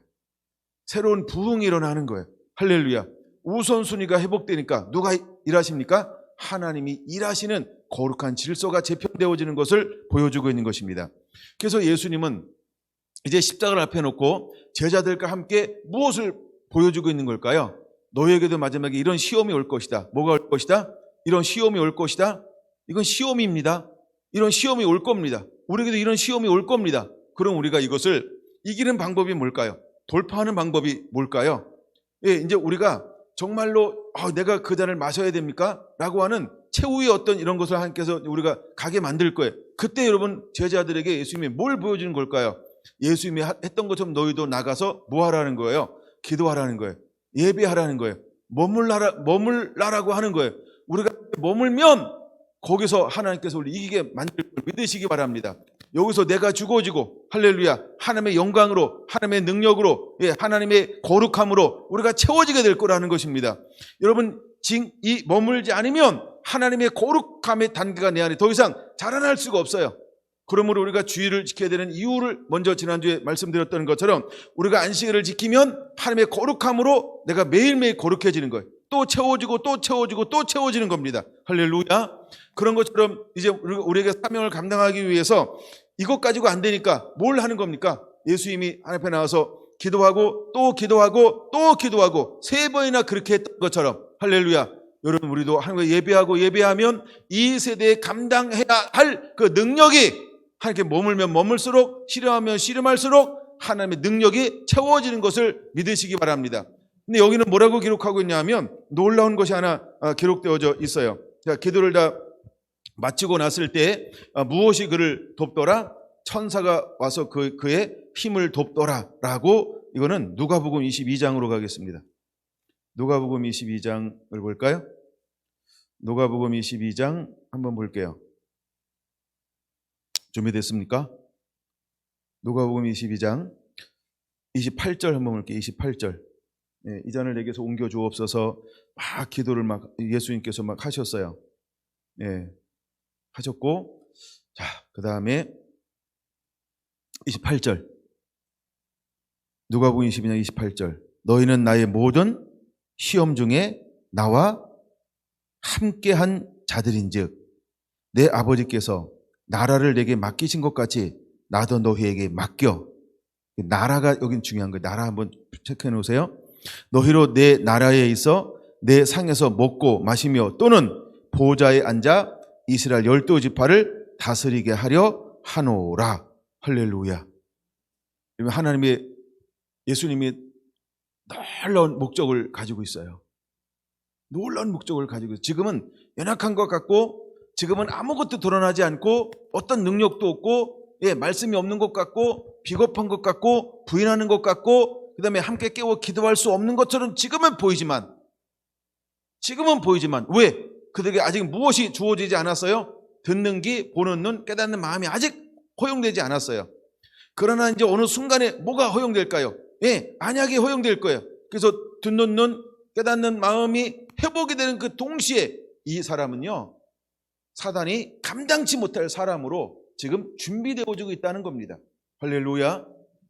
새로운 부흥이 일어나는 거예요. 할렐루야. 우선순위가 회복되니까 누가 일하십니까? 하나님이 일하시는 거룩한 질서가 재편되어지는 것을 보여주고 있는 것입니다. 그래서 예수님은 이제 십자가를 앞에 놓고 제자들과 함께 무엇을 보여주고 있는 걸까요? 너희에게도 마지막에 이런 시험이 올 것이다. 뭐가 올 것이다? 이런 시험이 올 것이다. 이건 시험입니다. 이런 시험이 올 겁니다. 우리에게도 이런 시험이 올 겁니다. 그럼 우리가 이것을 이기는 방법이 뭘까요? 돌파하는 방법이 뭘까요? 이제 우리가 정말로 내가 그 잔을 마셔야 됩니까? 라고 하는 최후의 어떤 이런 것을 하나님께서 우리가 가게 만들 거예요. 그때 여러분 제자들에게 예수님이 뭘 보여주는 걸까요? 예수님이 했던 것처럼 너희도 나가서 뭐 하라는 거예요? 기도하라는 거예요. 예배하라는 거예요. 머물라라고 하는 거예요. 우리가 머물면 거기서 하나님께서 우리 이기게 만들 걸 믿으시기 바랍니다. 여기서 내가 죽어지고 할렐루야 하나님의 영광으로 하나님의 능력으로 하나님의 거룩함으로 우리가 채워지게 될 거라는 것입니다. 여러분 이 머물지 않으면 하나님의 거룩함의 단계가 내 안에 더 이상 자라날 수가 없어요. 그러므로 우리가 주의를 지켜야 되는 이유를 먼저 지난주에 말씀드렸던 것처럼 우리가 안식일을 지키면 하나님의 거룩함으로 내가 매일매일 거룩해지는 거예요. 또 채워지고 또 채워지고 또 채워지는 겁니다. 할렐루야. 그런 것처럼 이제 우리에게 사명을 감당하기 위해서 이것 가지고 안 되니까 뭘 하는 겁니까? 예수님이 하나님 앞에 나와서 기도하고 또 기도하고 또 기도하고 3번이나 그렇게 했던 것처럼 할렐루야 여러분 우리도 하나님께 예배하면 이 세대에 감당해야 할 그 능력이 하나님께 머물면 머물수록 씨름하면 씨름할수록 하나님의 능력이 채워지는 것을 믿으시기 바랍니다. 근데 여기는 뭐라고 기록하고 있냐면 놀라운 것이 하나 기록되어져 있어요. 자, 기도를 다 마치고 났을 때 무엇이 그를 돕더라? 천사가 와서 그의 힘을 돕더라라고. 이거는 누가복음 22장으로 가겠습니다. 누가복음 22장을 볼까요? 누가복음 22장 한번 볼게요. 준비됐습니까? 누가복음 22장 28절 한번 볼게요. 28절. 예, 이 잔을 내게서 옮겨 주옵소서. 막 기도를 막 예수님께서 막 하셨어요. 예, 하셨고, 자, 그 다음에 28절. 누가복음 22장 28절. 너희는 나의 모든 시험 중에 나와 함께한 자들인즉 내 아버지께서 나라를 내게 맡기신 것 같이 나도 너희에게 맡겨. 나라가 여긴 중요한 거예요. 나라 한번 체크해 놓으세요. 너희로 내 나라에 있어 내 상에서 먹고 마시며 또는 보좌에 앉아 이스라엘 12지파를 다스리게 하려 하노라. 할렐루야. 하나님의 예수님이 놀라운 목적을 가지고 있어요. 놀라운 목적을 가지고 있어요. 지금은 연약한 것 같고 지금은 아무것도 드러나지 않고 어떤 능력도 없고 말씀이 없는 것 같고 비겁한 것 같고 부인하는 것 같고 그 다음에 함께 깨워 기도할 수 없는 것처럼 지금은 보이지만 왜? 그들에게 아직 무엇이 주어지지 않았어요? 듣는 귀, 보는 눈, 깨닫는 마음이 아직 허용되지 않았어요. 그러나 이제 어느 순간에 뭐가 허용될까요? 안약이 허용될 거예요. 그래서 듣는 눈, 깨닫는 마음이 회복이 되는 그 동시에 이 사람은요, 사단이 감당치 못할 사람으로 지금 준비되어지고 있다는 겁니다. 할렐루야.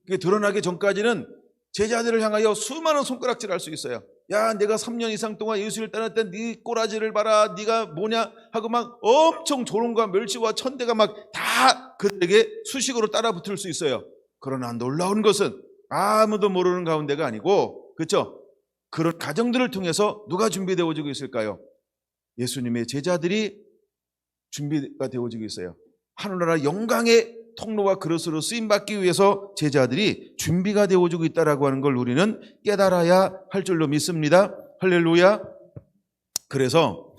그게 드러나기 전까지는 제자들을 향하여 수많은 손가락질을 할 수 있어요. 야, 내가 3년 이상 동안 예수를 따랐던 네 꼬라지를 봐라. 네가 뭐냐 하고 막 엄청 조롱과 멸시와 천대가 막 다 그들에게 수식으로 따라붙을 수 있어요. 그러나 놀라운 것은 아무도 모르는 가운데가 아니고, 그렇죠? 그런 가정들을 통해서 누가 준비되어지고 있을까요? 예수님의 제자들이 준비가 되어지고 있어요. 하늘나라 영광의 통로와 그릇으로 쓰임받기 위해서 제자들이 준비가 되어지고 있다라고 하는 걸 우리는 깨달아야 할 줄로 믿습니다. 할렐루야. 그래서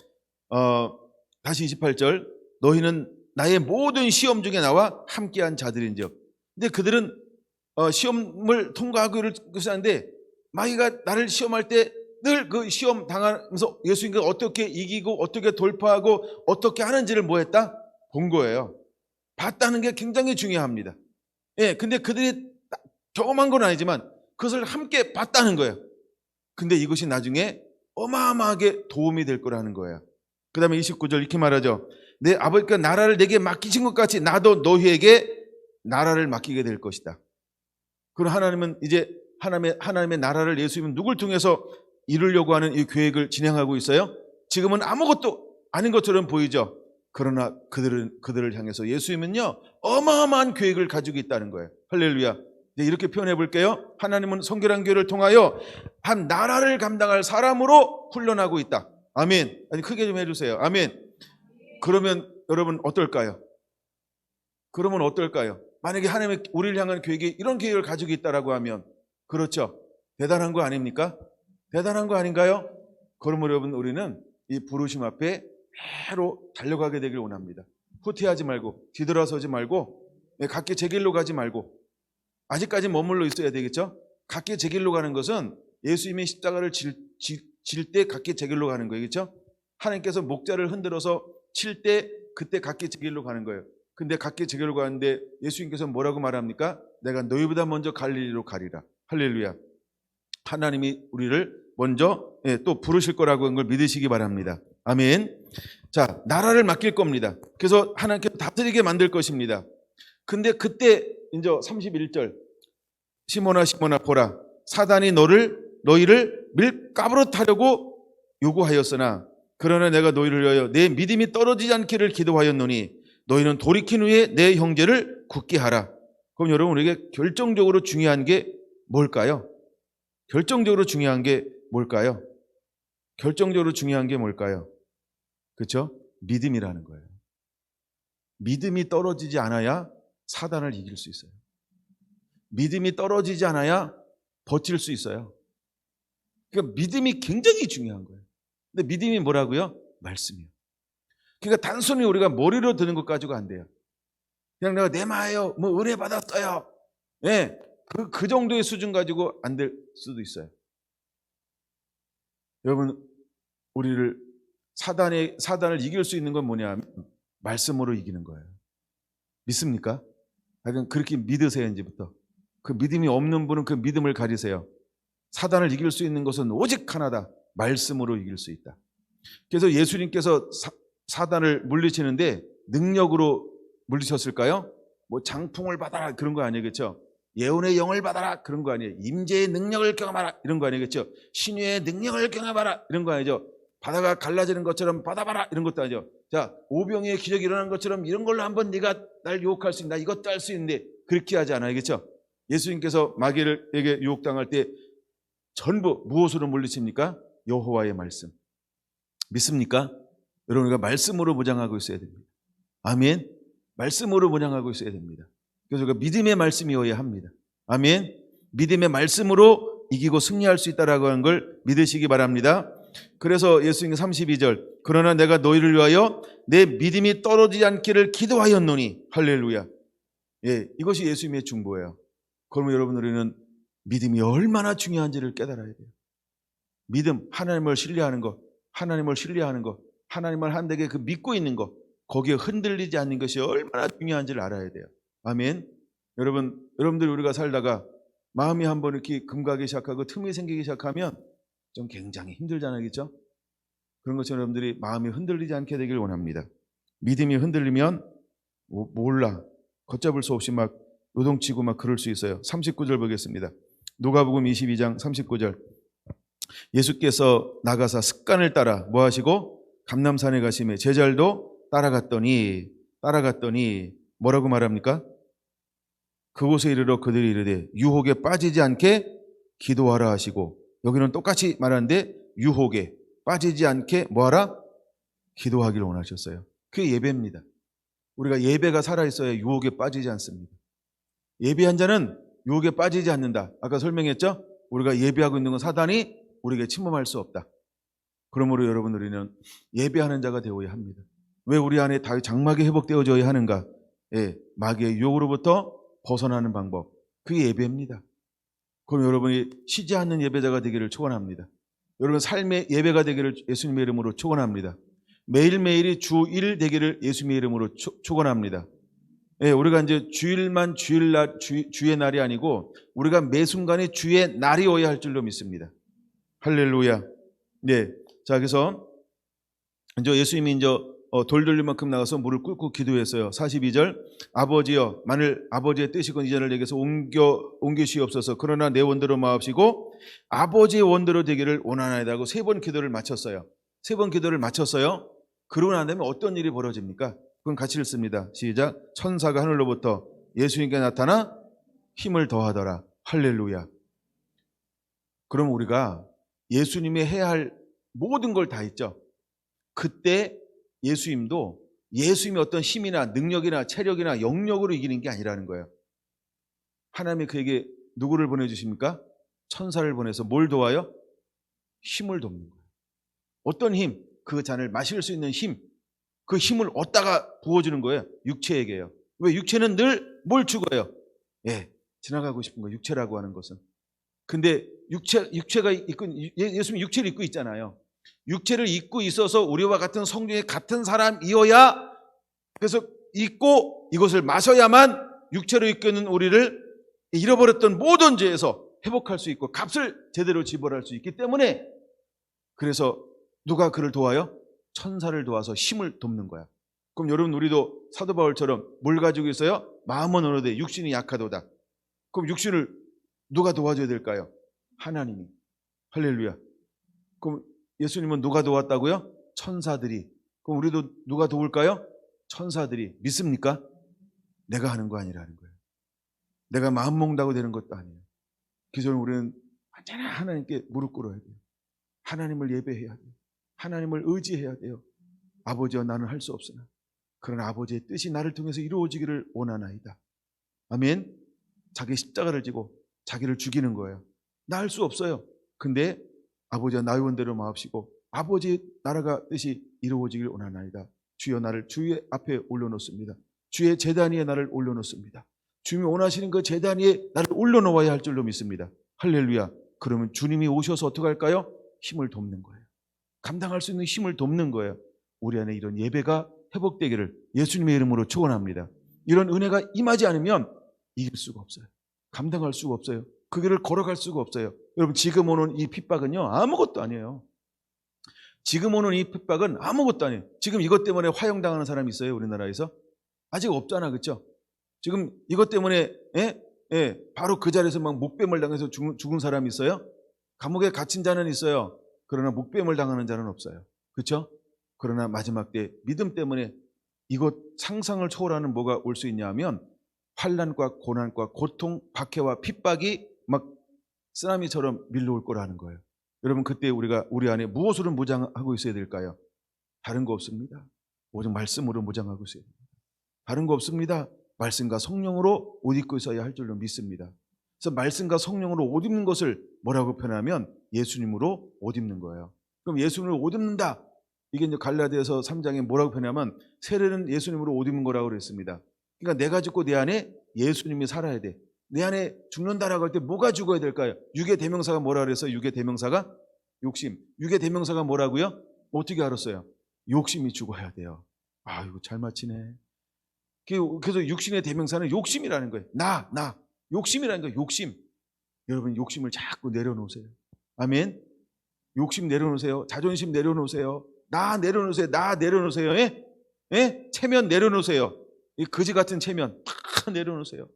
다시 28절. 너희는 나의 모든 시험 중에 나와 함께한 자들인즉. 근데 그들은 시험을 통과하기를 하는데 마귀가 나를 시험할 때 늘 그 시험 당하면서 예수님과 어떻게 이기고 어떻게 돌파하고 어떻게 하는지를 뭐 했다? 본 거예요. 봤다는 게 굉장히 중요합니다. 근데 그들이 경험한 건 아니지만 그것을 함께 봤다는 거예요. 근데 이것이 나중에 어마어마하게 도움이 될 거라는 거예요. 그 다음에 29절 이렇게 말하죠. 내 아버지가 나라를 내게 맡기신 것 같이 나도 너희에게 나라를 맡기게 될 것이다. 그럼 하나님은 이제 하나님의 나라를 예수님은 누굴 통해서 이루려고 하는 이 계획을 진행하고 있어요? 지금은 아무것도 아닌 것처럼 보이죠. 그러나 그들을 향해서 예수님은요, 어마어마한 계획을 가지고 있다는 거예요. 할렐루야. 이제 이렇게 표현해 볼게요. 하나님은 성결한 교회를 통하여 한 나라를 감당할 사람으로 훈련하고 있다. 아멘. 아니 크게 좀 해주세요. 아멘. 그러면 여러분 어떨까요? 만약에 하나님의 우리를 향한 계획이 이런 계획을 가지고 있다라고 하면, 그렇죠? 대단한 거 아닙니까? 대단한 거 아닌가요? 그러면 여러분 우리는 이 부르심 앞에 바로 달려가게 되길 원합니다. 후퇴하지 말고 뒤돌아서지 말고 각기 제 길로 가지 말고, 아직까지 머물러 있어야 되겠죠? 각기 제 길로 가는 것은 예수님의 십자가를 질 때 각기 제 길로 가는 거예요. 그렇죠? 하나님께서 목자를 흔들어서 칠 때 그때 각기 제 길로 가는 거예요. 근데 각기 제 길로 가는데 예수님께서 뭐라고 말합니까? 내가 너희보다 먼저 갈릴리로 가리라. 할렐루야. 하나님이 우리를 먼저 또 부르실 거라고 하는 걸 믿으시기 바랍니다. 아멘. 자, 나라를 맡길 겁니다. 그래서 하나님께서 다스리게 만들 것입니다. 근데 그때 이제 31절. 시몬아 시몬아 보라, 사단이 너희를 밀가부로 타려고 요구하였으나 그러나 내가 너희를 위하여 내 믿음이 떨어지지 않기를 기도하였노니 너희는 돌이킨 후에 내 형제를 굳게 하라. 그럼 여러분 우리에게 결정적으로 중요한 게 뭘까요? 결정적으로 중요한 게 뭘까요? 결정적으로 중요한 게 뭘까요? 그렇죠? 믿음이라는 거예요. 믿음이 떨어지지 않아야 사단을 이길 수 있어요. 믿음이 떨어지지 않아야 버틸 수 있어요. 그러니까 믿음이 굉장히 중요한 거예요. 근데 믿음이 뭐라고요? 말씀이요. 그러니까 단순히 우리가 머리로 드는 것 가지고 안 돼요. 그냥 내가 내마하여 뭐 의뢰 받았어요. 예, 그 정도의 수준 가지고 안 될 수도 있어요. 여러분, 우리를 사단을 이길 수 있는 건 뭐냐면 말씀으로 이기는 거예요. 믿습니까? 하여튼 그렇게 믿으세요. 이제부터 그 믿음이 없는 분은 그 믿음을 가지세요. 사단을 이길 수 있는 것은 오직 하나다. 말씀으로 이길 수 있다. 그래서 예수님께서 사단을 물리치는데 능력으로 물리쳤을까요? 뭐 장풍을 받아라 그런 거 아니겠죠? 예언의 영을 받아라 그런 거 아니에요. 임재의 능력을 경험하라 이런 거 아니겠죠? 신유의 능력을 경험하라 이런 거 아니죠? 바다가 갈라지는 것처럼 받아봐라 이런 것도 아니죠. 자, 오병이의 기적이 일어난 것처럼 이런 걸로 한번 네가 날 유혹할 수 있나 이것도 할 수 있는데 그렇게 하지 않아요. 알겠죠? 예수님께서 마귀에게 유혹당할 때 전부 무엇으로 물리칩니까? 여호와의 말씀. 믿습니까? 여러분, 우리가 말씀으로 무장하고 있어야 됩니다. 아멘. 말씀으로 무장하고 있어야 됩니다. 그래서 그 믿음의 말씀이어야 합니다. 아멘. 믿음의 말씀으로 이기고 승리할 수 있다라고 하는 걸 믿으시기 바랍니다. 그래서 예수님 32절 그러나 내가 너희를 위하여 내 믿음이 떨어지지 않기를 기도하였노니 할렐루야. 예, 이것이 예수님의 중보예요. 그러면 여러분, 우리는 믿음이 얼마나 중요한지를 깨달아야 돼요. 믿음, 하나님을 신뢰하는 것, 하나님을 신뢰하는 것, 하나님을 한되게 그 믿고 있는 것, 거기에 흔들리지 않는 것이 얼마나 중요한지를 알아야 돼요. 아멘. 여러분들이 우리가 살다가 마음이 한번 이렇게 금가기 시작하고 틈이 생기기 시작하면 좀 굉장히 힘들잖아요. 그렇죠? 그런 것처럼 여러분들이 마음이 흔들리지 않게 되길 원합니다. 믿음이 흔들리면 몰라. 걷잡을 수 없이 막 요동치고 막 그럴 수 있어요. 39절 보겠습니다. 누가복음 22장 39절. 예수께서 나가사 습관을 따라 뭐 하시고 감람산에 가시매 제자들도 따라갔더니 뭐라고 말합니까? 그곳에 이르러 그들이 이르되 유혹에 빠지지 않게 기도하라 하시고, 여기는 똑같이 말하는데 유혹에 빠지지 않게 뭐하라? 기도하기를 원하셨어요. 그게 예배입니다. 우리가 예배가 살아있어야 유혹에 빠지지 않습니다. 예배한 자는 유혹에 빠지지 않는다. 아까 설명했죠? 우리가 예배하고 있는 건 사단이 우리에게 침범할 수 없다. 그러므로 여러분, 우리는 예배하는 자가 되어야 합니다. 왜 우리 안에 다 장막이 회복되어져야 하는가? 예, 마귀의 유혹으로부터 벗어나는 방법, 그게 예배입니다. 그럼 여러분이 쉬지 않는 예배자가 되기를 축원합니다. 여러분 삶의 예배가 되기를 예수님의 이름으로 축원합니다. 매일매일이 주 1 되기를 예수님의 이름으로 축원합니다. 예, 우리가 이제 주일만 주의 날이 아니고 우리가 매 순간이 주의 날이어야 할 줄로 믿습니다. 할렐루야. 네, 자, 그래서 이제 예수님이 이제 돌 돌릴 만큼 나가서 물을 꿇고 기도했어요. 42절 아버지여, 만일 아버지의 뜻이건 이 잔을 내게서 옮기시옵소서. 그러나 내 원대로 마옵시고 아버지의 원대로 되기를 원하나이다 하고 3번 기도를 마쳤어요. 3번 기도를 마쳤어요. 그러고 난 다음에 어떤 일이 벌어집니까? 그건 같이 읽습니다. 시작. 천사가 하늘로부터 예수님께 나타나 힘을 더하더라. 할렐루야. 그럼 우리가 예수님이 해야 할 모든 걸 다 했죠. 그때 예수님이 어떤 힘이나 능력이나 체력이나 영역으로 이기는 게 아니라는 거예요. 하나님이 그에게 누구를 보내주십니까? 천사를 보내서 뭘 도와요? 힘을 돕는 거예요. 어떤 힘? 그 잔을 마실 수 있는 힘. 그 힘을 얻다가 부어주는 거예요. 육체에게요. 왜? 육체는 늘 뭘 죽어요? 예, 지나가고 싶은 거, 육체라고 하는 것은. 근데 육체가 있고, 예수님 육체를 입고 있잖아요. 육체를 입고 있어서 우리와 같은 성령의 같은 사람이어야, 그래서 입고 이것을 마셔야만 육체로 입고 있는 우리를 잃어버렸던 모든 죄에서 회복할 수 있고 값을 제대로 지불할 수 있기 때문에, 그래서 누가 그를 도와요? 천사를 도와서 힘을 돕는 거야. 그럼 여러분, 우리도 사도 바울처럼 뭘 가지고 있어요? 마음은 어느데 육신이 약하도다. 그럼 육신을 누가 도와줘야 될까요? 하나님이. 할렐루야. 그럼 예수님은 누가 도왔다고요? 천사들이. 그럼 우리도 누가 도울까요? 천사들이. 믿습니까? 내가 하는 거 아니라는 거예요. 내가 마음 먹는다고 되는 것도 아니에요. 그래서 우리는 언제나 하나님께 무릎 꿇어야 돼요. 하나님을 예배해야 돼요. 하나님을 의지해야 돼요. 아버지와 나는 할 수 없으나 그러나 아버지의 뜻이 나를 통해서 이루어지기를 원하나이다. 아멘. 자기 십자가를 지고 자기를 죽이는 거예요. 나 할 수 없어요. 근데 아버지와 나의 원대로 마옵시고 아버지의 나라가 뜻이 이루어지기를 원하나이다. 주여 나를 주의 앞에 올려놓습니다. 주의 제단 위에 나를 올려놓습니다. 주님이 원하시는 그 제단 위에 나를 올려놓아야 할 줄로 믿습니다. 할렐루야. 그러면 주님이 오셔서 어떻게 할까요? 힘을 돕는 거예요. 감당할 수 있는 힘을 돕는 거예요. 우리 안에 이런 예배가 회복되기를 예수님의 이름으로 축원합니다. 이런 은혜가 임하지 않으면 이길 수가 없어요. 감당할 수가 없어요. 그 길을 걸어갈 수가 없어요. 여러분 지금 오는 이 핍박은요 아무것도 아니에요. 지금 오는 이 핍박은 아무것도 아니에요. 지금 이것 때문에 화형당하는 사람이 있어요? 우리나라에서? 아직 없잖아. 그렇죠? 지금 이것 때문에 바로 그 자리에서 막 목뱀을 당해서 죽은 사람이 있어요? 감옥에 갇힌 자는 있어요. 그러나 목뱀을 당하는 자는 없어요. 그렇죠? 그러나 마지막 때 믿음 때문에 이것 상상을 초월하는 뭐가 올 수 있냐 하면 환난과 고난과 고통, 박해와 핍박이 막 쓰나미처럼 밀려올 거라는 거예요. 여러분 그때 우리가 우리 안에 무엇으로 무장하고 있어야 될까요? 다른 거 없습니다. 오직 말씀으로 무장하고 있어야 됩니다. 다른 거 없습니다. 말씀과 성령으로 옷 입고 있어야 할 줄로 믿습니다. 그래서 말씀과 성령으로 옷 입는 것을 뭐라고 표현하면 예수님으로 옷 입는 거예요. 그럼 예수님으로 옷 입는다. 이게 이제 갈라디아서 3장에 뭐라고 표현하면 세례는 예수님으로 옷 입는 거라고 그랬습니다. 그러니까 내가 죽고 내 안에 예수님이 살아야 돼. 내 안에 죽는다라고 할 때 뭐가 죽어야 될까요? 육의 대명사가 뭐라 그랬어요? 육의 대명사가 욕심. 육의 대명사가 뭐라고요? 어떻게 알았어요? 욕심이 죽어야 돼요. 아, 이거 잘 맞히네. 그래서 육신의 대명사는 욕심이라는 거예요. 욕심이라는 거예요. 욕심. 여러분 욕심을 자꾸 내려놓으세요. 아멘. 욕심 내려놓으세요. 자존심 내려놓으세요. 나 내려놓으세요. 예? 체면 내려놓으세요. 이 거지 같은 체면 다 내려놓으세요.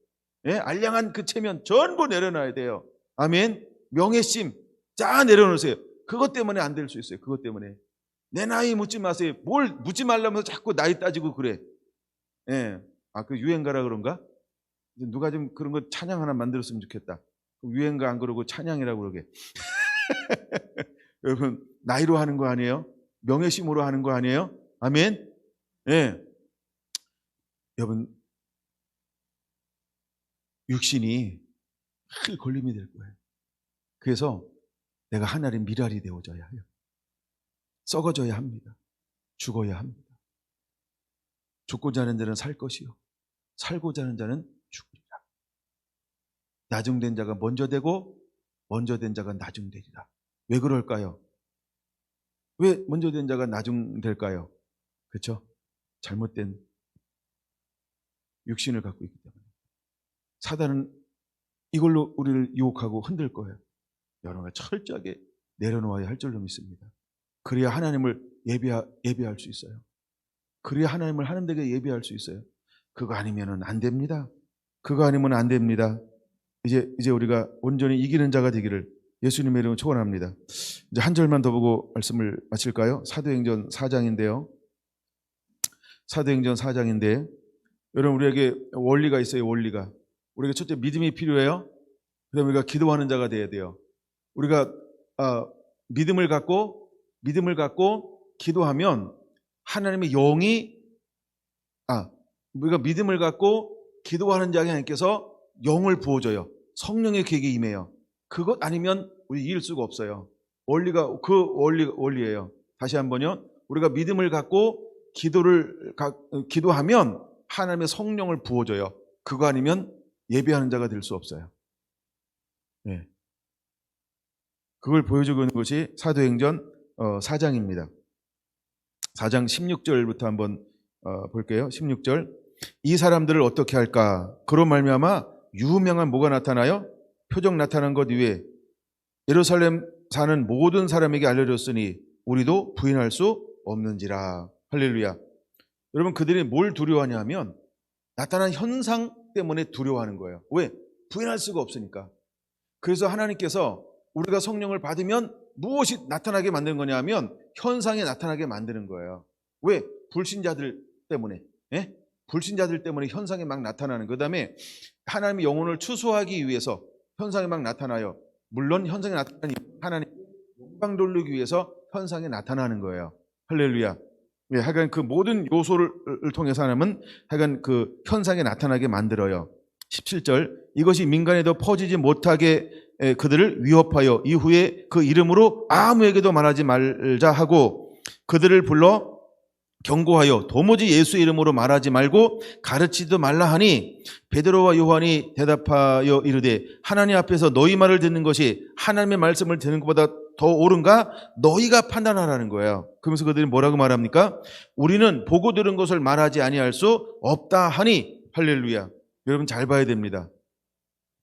예? 알량한 그 체면 전부 내려놔야 돼요. 아멘. 명예심 다 내려놓으세요. 그것 때문에 안 될 수 있어요. 그것 때문에. 내 나이 묻지 마세요. 뭘 묻지 말라면서 자꾸 나이 따지고 그래. 예. 그 유행가라 그런가? 누가 좀 그런 거 찬양 하나 만들었으면 좋겠다. 유행가 안 그러고 찬양이라고 그러게. 여러분, 나이로 하는 거 아니에요? 명예심으로 하는 거 아니에요? 아멘? 예. 여러분, 육신이 큰 걸림이 될 거예요. 그래서 내가 하나의 미랄이 되어져야 해요. 썩어져야 합니다. 죽어야 합니다. 죽고자 하는 자는 살 것이요 살고자 하는 자는 죽으리라. 나중된 자가 먼저 되고 먼저 된 자가 나중되리라. 왜 그럴까요? 왜 먼저 된 자가 나중될까요? 그렇죠? 잘못된 육신을 갖고 있기 때문에. 사단은 이걸로 우리를 유혹하고 흔들 거예요. 여러분가 철저하게 내려놓아야 할 줄로 믿습니다. 그래야 하나님을 예배할 수 있어요. 그래야 하나님을 하는 데게 예배할 수 있어요. 그거 아니면은 안 됩니다. 그거 아니면 안 됩니다. 이제 우리가 온전히 이기는 자가 되기를 예수님의 이름으로 축원합니다. 이제 한 절만 더 보고 말씀을 마칠까요? 사도행전 4장인데요. 사도행전 4장인데 여러분 우리에게 원리가 있어요. 원리가. 우리가 첫째 믿음이 필요해요. 그다음에 우리가 기도하는 자가 돼야 돼요. 우리가 믿음을 갖고 기도하면 하나님의 영이 우리가 믿음을 갖고 기도하는 자에게 하나님께서 영을 부어줘요. 성령의 계획이 임해요. 그것 아니면 우리 이길 수가 없어요. 원리가 그 원리예요. 다시 한번요. 우리가 믿음을 갖고 기도하면 하나님의 성령을 부어줘요. 그거 아니면 예배하는 자가 될 수 없어요. 네. 그걸 보여주고 있는 것이 사도행전 4장입니다. 4장 16절부터 한번 볼게요. 16절. 이 사람들을 어떻게 할까? 그로 말미암아 유명한 뭐가 나타나요? 표적 나타난 것 이외에 예루살렘 사는 모든 사람에게 알려졌으니 우리도 부인할 수 없는지라. 할렐루야. 여러분 그들이 뭘 두려워하냐 하면 나타난 현상 때문에 두려워하는 거예요. 왜? 부인할 수가 없으니까. 그래서 하나님께서 우리가 성령을 받으면 무엇이 나타나게 만드는 거냐 하면 현상이 나타나게 만드는 거예요. 왜? 불신자들 때문에. 예? 불신자들 때문에 현상이 막 나타나는. 그 다음에 하나님의 영혼을 추수하기 위해서 현상이 막 나타나요. 물론 현상이 나타나니 하나님 영광 돌리기 위해서 현상에 나타나는 거예요. 할렐루야. 예, 하여간 그 모든 요소를 통해서 하나님은 하여간 그 현상에 나타나게 만들어요. 17절, 이것이 민간에도 퍼지지 못하게 그들을 위협하여 이후에 그 이름으로 아무에게도 말하지 말자 하고 그들을 불러 경고하여 도무지 예수 이름으로 말하지 말고 가르치지도 말라 하니 베드로와 요한이 대답하여 이르되 하나님 앞에서 너희 말을 듣는 것이 하나님의 말씀을 듣는 것보다 더 옳은가? 너희가 판단하라는 거예요. 그러면서 그들이 뭐라고 말합니까? 우리는 보고 들은 것을 말하지 아니할 수 없다 하니. 할렐루야. 여러분 잘 봐야 됩니다.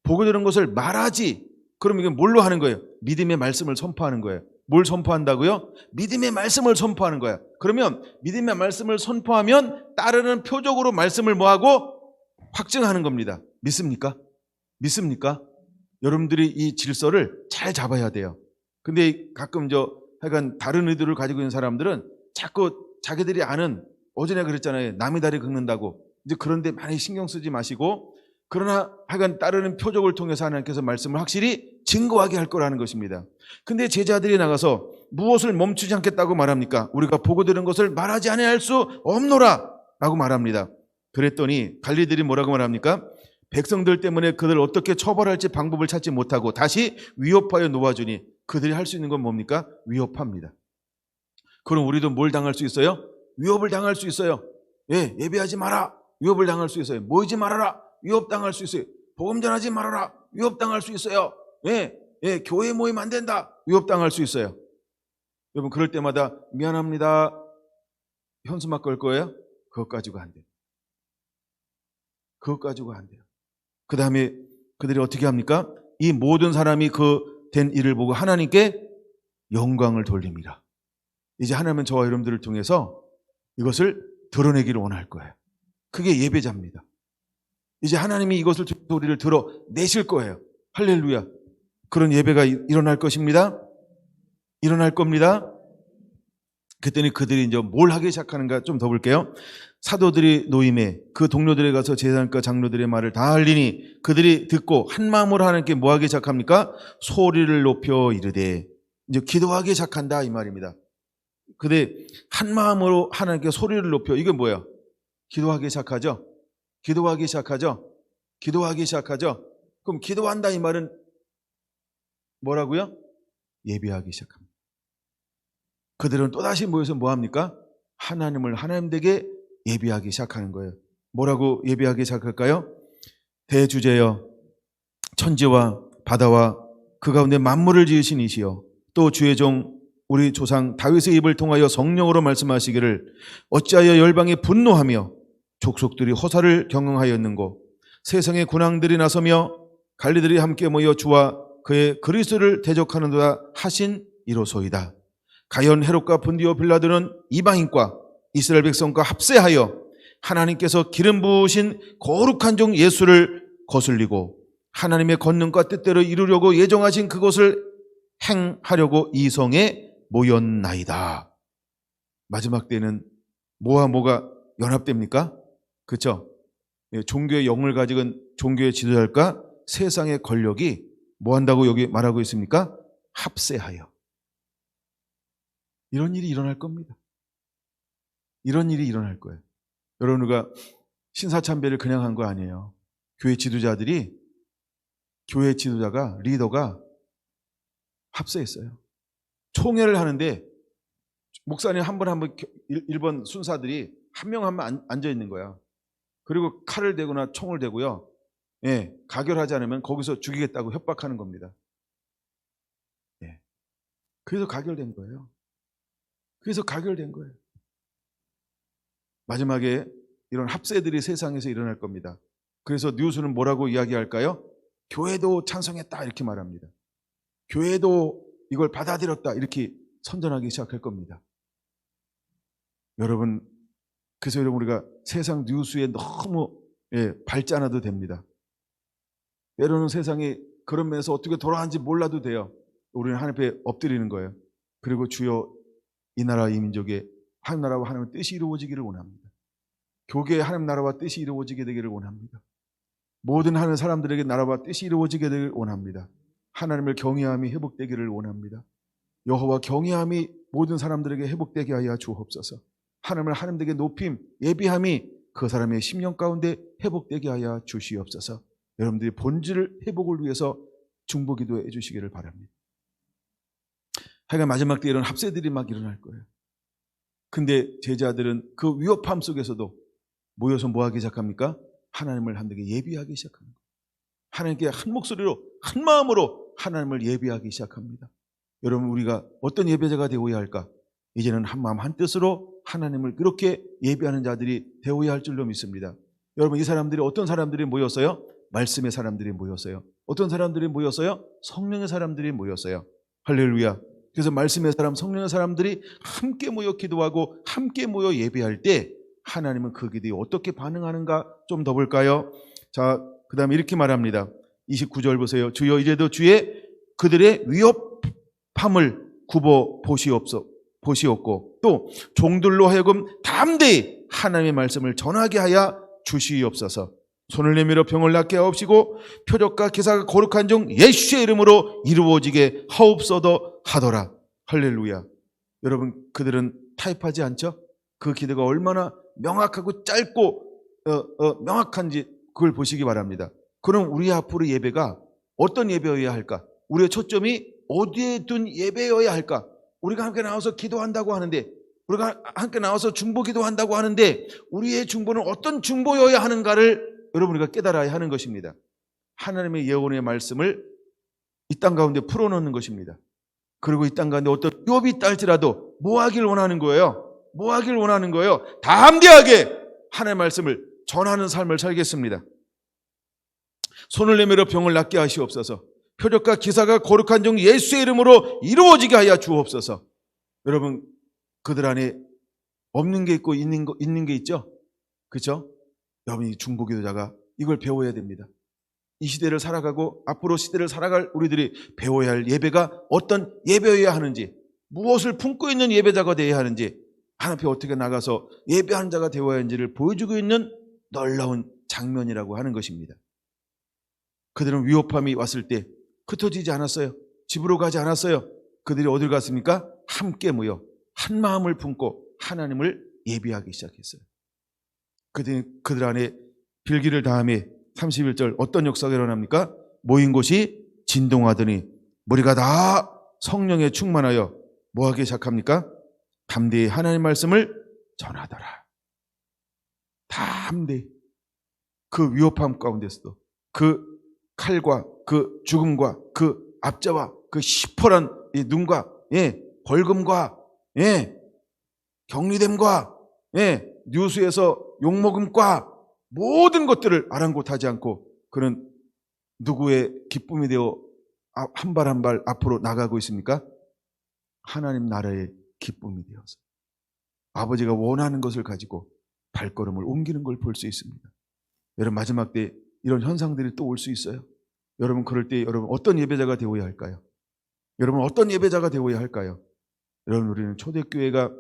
보고 들은 것을 말하지. 그럼 이게 뭘로 하는 거예요? 믿음의 말씀을 선포하는 거예요. 뭘 선포한다고요? 믿음의 말씀을 선포하는 거야. 그러면 믿음의 말씀을 선포하면 따르는 표적으로 말씀을 뭐하고? 확증하는 겁니다. 믿습니까? 믿습니까? 여러분들이 이 질서를 잘 잡아야 돼요. 근데 가끔 하여간 다른 의도를 가지고 있는 사람들은 자꾸 자기들이 아는, 어제 그랬잖아요. 남의 다리 긁는다고. 이제 그런데 많이 신경 쓰지 마시고, 그러나 하여간 따르는 표적을 통해서 하나님께서 말씀을 확실히 증거하게 할 거라는 것입니다. 근데 제자들이 나가서 무엇을 멈추지 않겠다고 말합니까? 우리가 보고 들은 것을 말하지 아니할 수 없노라 라고 말합니다. 그랬더니 관리들이 뭐라고 말합니까? 백성들 때문에 그들을 어떻게 처벌할지 방법을 찾지 못하고 다시 위협하여 놓아주니 그들이 할 수 있는 건 뭡니까? 위협합니다. 그럼 우리도 뭘 당할 수 있어요? 위협을 당할 수 있어요. 예, 예배하지 마라. 위협을 당할 수 있어요. 모이지 말아라. 위협당할 수 있어요. 복음 전하지 말아라. 위협당할 수 있어요. 예, 교회 모이면 안 된다. 위협당할 수 있어요. 여러분 그럴 때마다 미안합니다. 현수막 걸 거예요? 그것 가지고 안 돼요. 그것 가지고 안 돼요. 그 다음에 그들이 어떻게 합니까? 이 모든 사람이 그 된 일을 보고 하나님께 영광을 돌립니다. 이제 하나님은 저와 여러분들을 통해서 이것을 드러내기를 원할 거예요. 그게 예배자입니다. 이제 하나님이 이것을 우리를 드러내실 거예요. 할렐루야. 그런 예배가 일어날 것입니다. 일어날 겁니다. 그랬더니 그들이 이제 뭘 하기 시작하는가 좀 더 볼게요. 사도들이 노임에 그 동료들에 가서 제사장과 장로들의 말을 다 알리니 그들이 듣고 한 마음으로 하나님께 뭐 하기 시작합니까? 소리를 높여 이르되, 이제 기도하기 시작한다 이 말입니다. 근데 한 마음으로 하나님께 소리를 높여, 이게 뭐야? 기도하기 시작하죠. 기도하기 시작하죠. 기도하기 시작하죠. 그럼 기도한다 이 말은 뭐라고요? 예배하기 시작합니다. 그들은 또다시 모여서 뭐 합니까? 하나님을 하나님에게 예배하기 시작하는 거예요. 뭐라고 예배하기 시작할까요? 대주제여, 천지와 바다와 그 가운데 만물을 지으신 이시여, 또 주의 종 우리 조상 다윗의 입을 통하여 성령으로 말씀하시기를 어찌하여 열방이 분노하며 족속들이 허사를 경영하였는고, 세상의 군왕들이 나서며 관리들이 함께 모여 주와 그의 그리스도를 대적하는도다 하신 이로소이다. 가연 헤롯과 분디오 빌라도는 이방인과 이스라엘 백성과 합세하여 하나님께서 기름 부으신 거룩한 종 예수를 거슬리고 하나님의 권능과 뜻대로 이루려고 예정하신 그것을 행하려고 이 성에 모였나이다. 마지막 때는 뭐와 뭐가 연합됩니까? 그렇죠? 종교의 영을 가진 종교의 지도자들과 세상의 권력이 뭐 한다고 여기 말하고 있습니까? 합세하여. 이런 일이 일어날 겁니다. 이런 일이 일어날 거예요. 여러분, 우리가 신사참배를 그냥 한 거 아니에요. 교회 지도자들이, 교회 지도자가, 리더가 합세했어요. 총회를 하는데 목사님 한 번 1번 순사들이 한 명 한 명 앉아 있는 거야. 그리고 칼을 대거나 총을 대고요. 예, 가결하지 않으면 거기서 죽이겠다고 협박하는 겁니다. 예. 그래서 가결된 거예요. 그래서 가결된 거예요. 마지막에 이런 합세들이 세상에서 일어날 겁니다. 그래서 뉴스는 뭐라고 이야기할까요? 교회도 찬성했다 이렇게 말합니다. 교회도 이걸 받아들였다 이렇게 선전하기 시작할 겁니다. 여러분, 그래서 여러분 우리가 세상 뉴스에 너무 밟지 않아도 됩니다. 때로는 세상이 그런 면에서 어떻게 돌아가는지 몰라도 돼요. 우리는 하나님 앞에 엎드리는 거예요. 그리고 주여 이 나라 이 민족의 하나님 나라와 하나님의 뜻이 이루어지기를 원합니다. 교계의 하나님 나라와 뜻이 이루어지게 되기를 원합니다. 모든 하는 사람들에게 나라와 뜻이 이루어지게 되기를 원합니다. 하나님을 경외함이 회복되기를 원합니다. 여호와 경외함이 모든 사람들에게 회복되게 하여 주옵소서. 하나님을 하나님에게 높임, 예비함이 그 사람의 심령 가운데 회복되게 하여 주시옵소서. 여러분들이 본질 회복을 위해서 중보기도해 주시기를 바랍니다. 하여간 마지막 때 이런 합세들이 막 일어날 거예요. 근데 제자들은 그 위협함 속에서도 모여서 뭐 하기 시작합니까? 하나님을 하나님께 예비하기 시작합니다. 하나님께 한 목소리로 한 마음으로 하나님을 예비하기 시작합니다. 여러분, 우리가 어떤 예배자가 되어야 할까? 이제는 한 마음 한 뜻으로 하나님을 그렇게 예배하는 자들이 되어야 할 줄로 믿습니다. 여러분, 이 사람들이 어떤 사람들이 모였어요? 말씀의 사람들이 모였어요. 어떤 사람들이 모였어요? 성령의 사람들이 모였어요. 할렐루야. 그래서 말씀의 사람, 성령의 사람들이 함께 모여 기도하고 함께 모여 예배할 때 하나님은 그 기도에 어떻게 반응하는가 좀 더 볼까요? 자, 그 다음에 이렇게 말합니다. 29절 보세요. 주여 이제도 주의 그들의 위협함을 굽어 보시옵고 또 종들로 하여금 담대히 하나님의 말씀을 전하게 하여 주시옵소서. 손을 내밀어 병을 낫게 하옵시고 표적과 기사가 거룩한 종 예수의 이름으로 이루어지게 하옵소서 하더라. 할렐루야. 여러분, 그들은 타협하지 않죠? 그 기도가 얼마나 명확하고 짧고 명확한지 그걸 보시기 바랍니다. 그럼 우리 앞으로 예배가 어떤 예배여야 할까? 우리의 초점이 어디에 둔 예배여야 할까? 우리가 함께 나와서 기도한다고 하는데, 우리가 함께 나와서 중보 기도한다고 하는데 우리의 중보는 어떤 중보여야 하는가를 여러분 우리가 깨달아야 하는 것입니다. 하나님의 예언의 말씀을 이 땅 가운데 풀어놓는 것입니다. 그리고 이 땅 가운데 어떤 위협이 있다 할지라도 뭐 하길 원하는 거예요? 뭐 하길 원하는 거예요? 담대하게 하나님의 말씀을 전하는 삶을 살겠습니다. 손을 내밀어 병을 낫게 하시옵소서. 표적과 기사가 거룩한 종 예수의 이름으로 이루어지게 하여 주옵소서. 여러분, 그들 안에 없는 게 있고 있는 게 있죠? 그렇죠? 여러분, 이 중보기도자가 이걸 배워야 됩니다. 이 시대를 살아가고 앞으로 시대를 살아갈 우리들이 배워야 할 예배가 어떤 예배여야 하는지, 무엇을 품고 있는 예배자가 되어야 하는지, 하나님 앞에 어떻게 나가서 예배하는 자가 되어야 하는지를 보여주고 있는 놀라운 장면이라고 하는 것입니다. 그들은 위협함이 왔을 때 흩어지지 않았어요. 집으로 가지 않았어요. 그들이 어딜 갔습니까? 함께 모여 한 마음을 품고 하나님을 예비하기 시작했어요. 그들 안에 빌기를 다함에 31절 어떤 역사가 일어납니까? 모인 곳이 진동하더니 무리가 다 성령에 충만하여 뭐 하기 시작합니까? 담대히 하나님의 말씀을 전하더라. 담대히 그 위협함 가운데서도 그 칼과 그 죽음과 그 압제와 그 시퍼런 눈과 벌금과 격리됨과 뉴스에서 욕먹음과 모든 것들을 아랑곳하지 않고 그는 누구의 기쁨이 되어 한 발 한 발 앞으로 나가고 있습니까? 하나님 나라의 기쁨이 되어서 아버지가 원하는 것을 가지고 발걸음을 옮기는 걸 볼 수 있습니다. 여러분, 마지막 때 이런 현상들이 또 올 수 있어요. 여러분, 그럴 때 여러분 어떤 예배자가 되어야 할까요? 여러분, 어떤 예배자가 되어야 할까요? 여러분, 우리는 초대교회가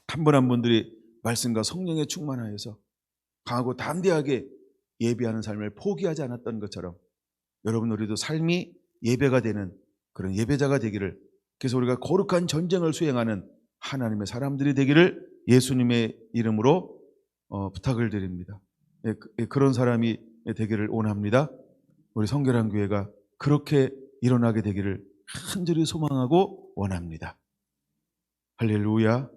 한 분 한 분들이 말씀과 성령에 충만하여서 강하고 담대하게 예배하는 삶을 포기하지 않았던 것처럼 여러분, 우리도 삶이 예배가 되는 그런 예배자가 되기를, 그래서 우리가 거룩한 전쟁을 수행하는 하나님의 사람들이 되기를 예수님의 이름으로 부탁을 드립니다. 그런 사람이 되기를 원합니다. 우리 성결한 교회가 그렇게 일어나게 되기를 간절히 소망하고 원합니다. 할렐루야.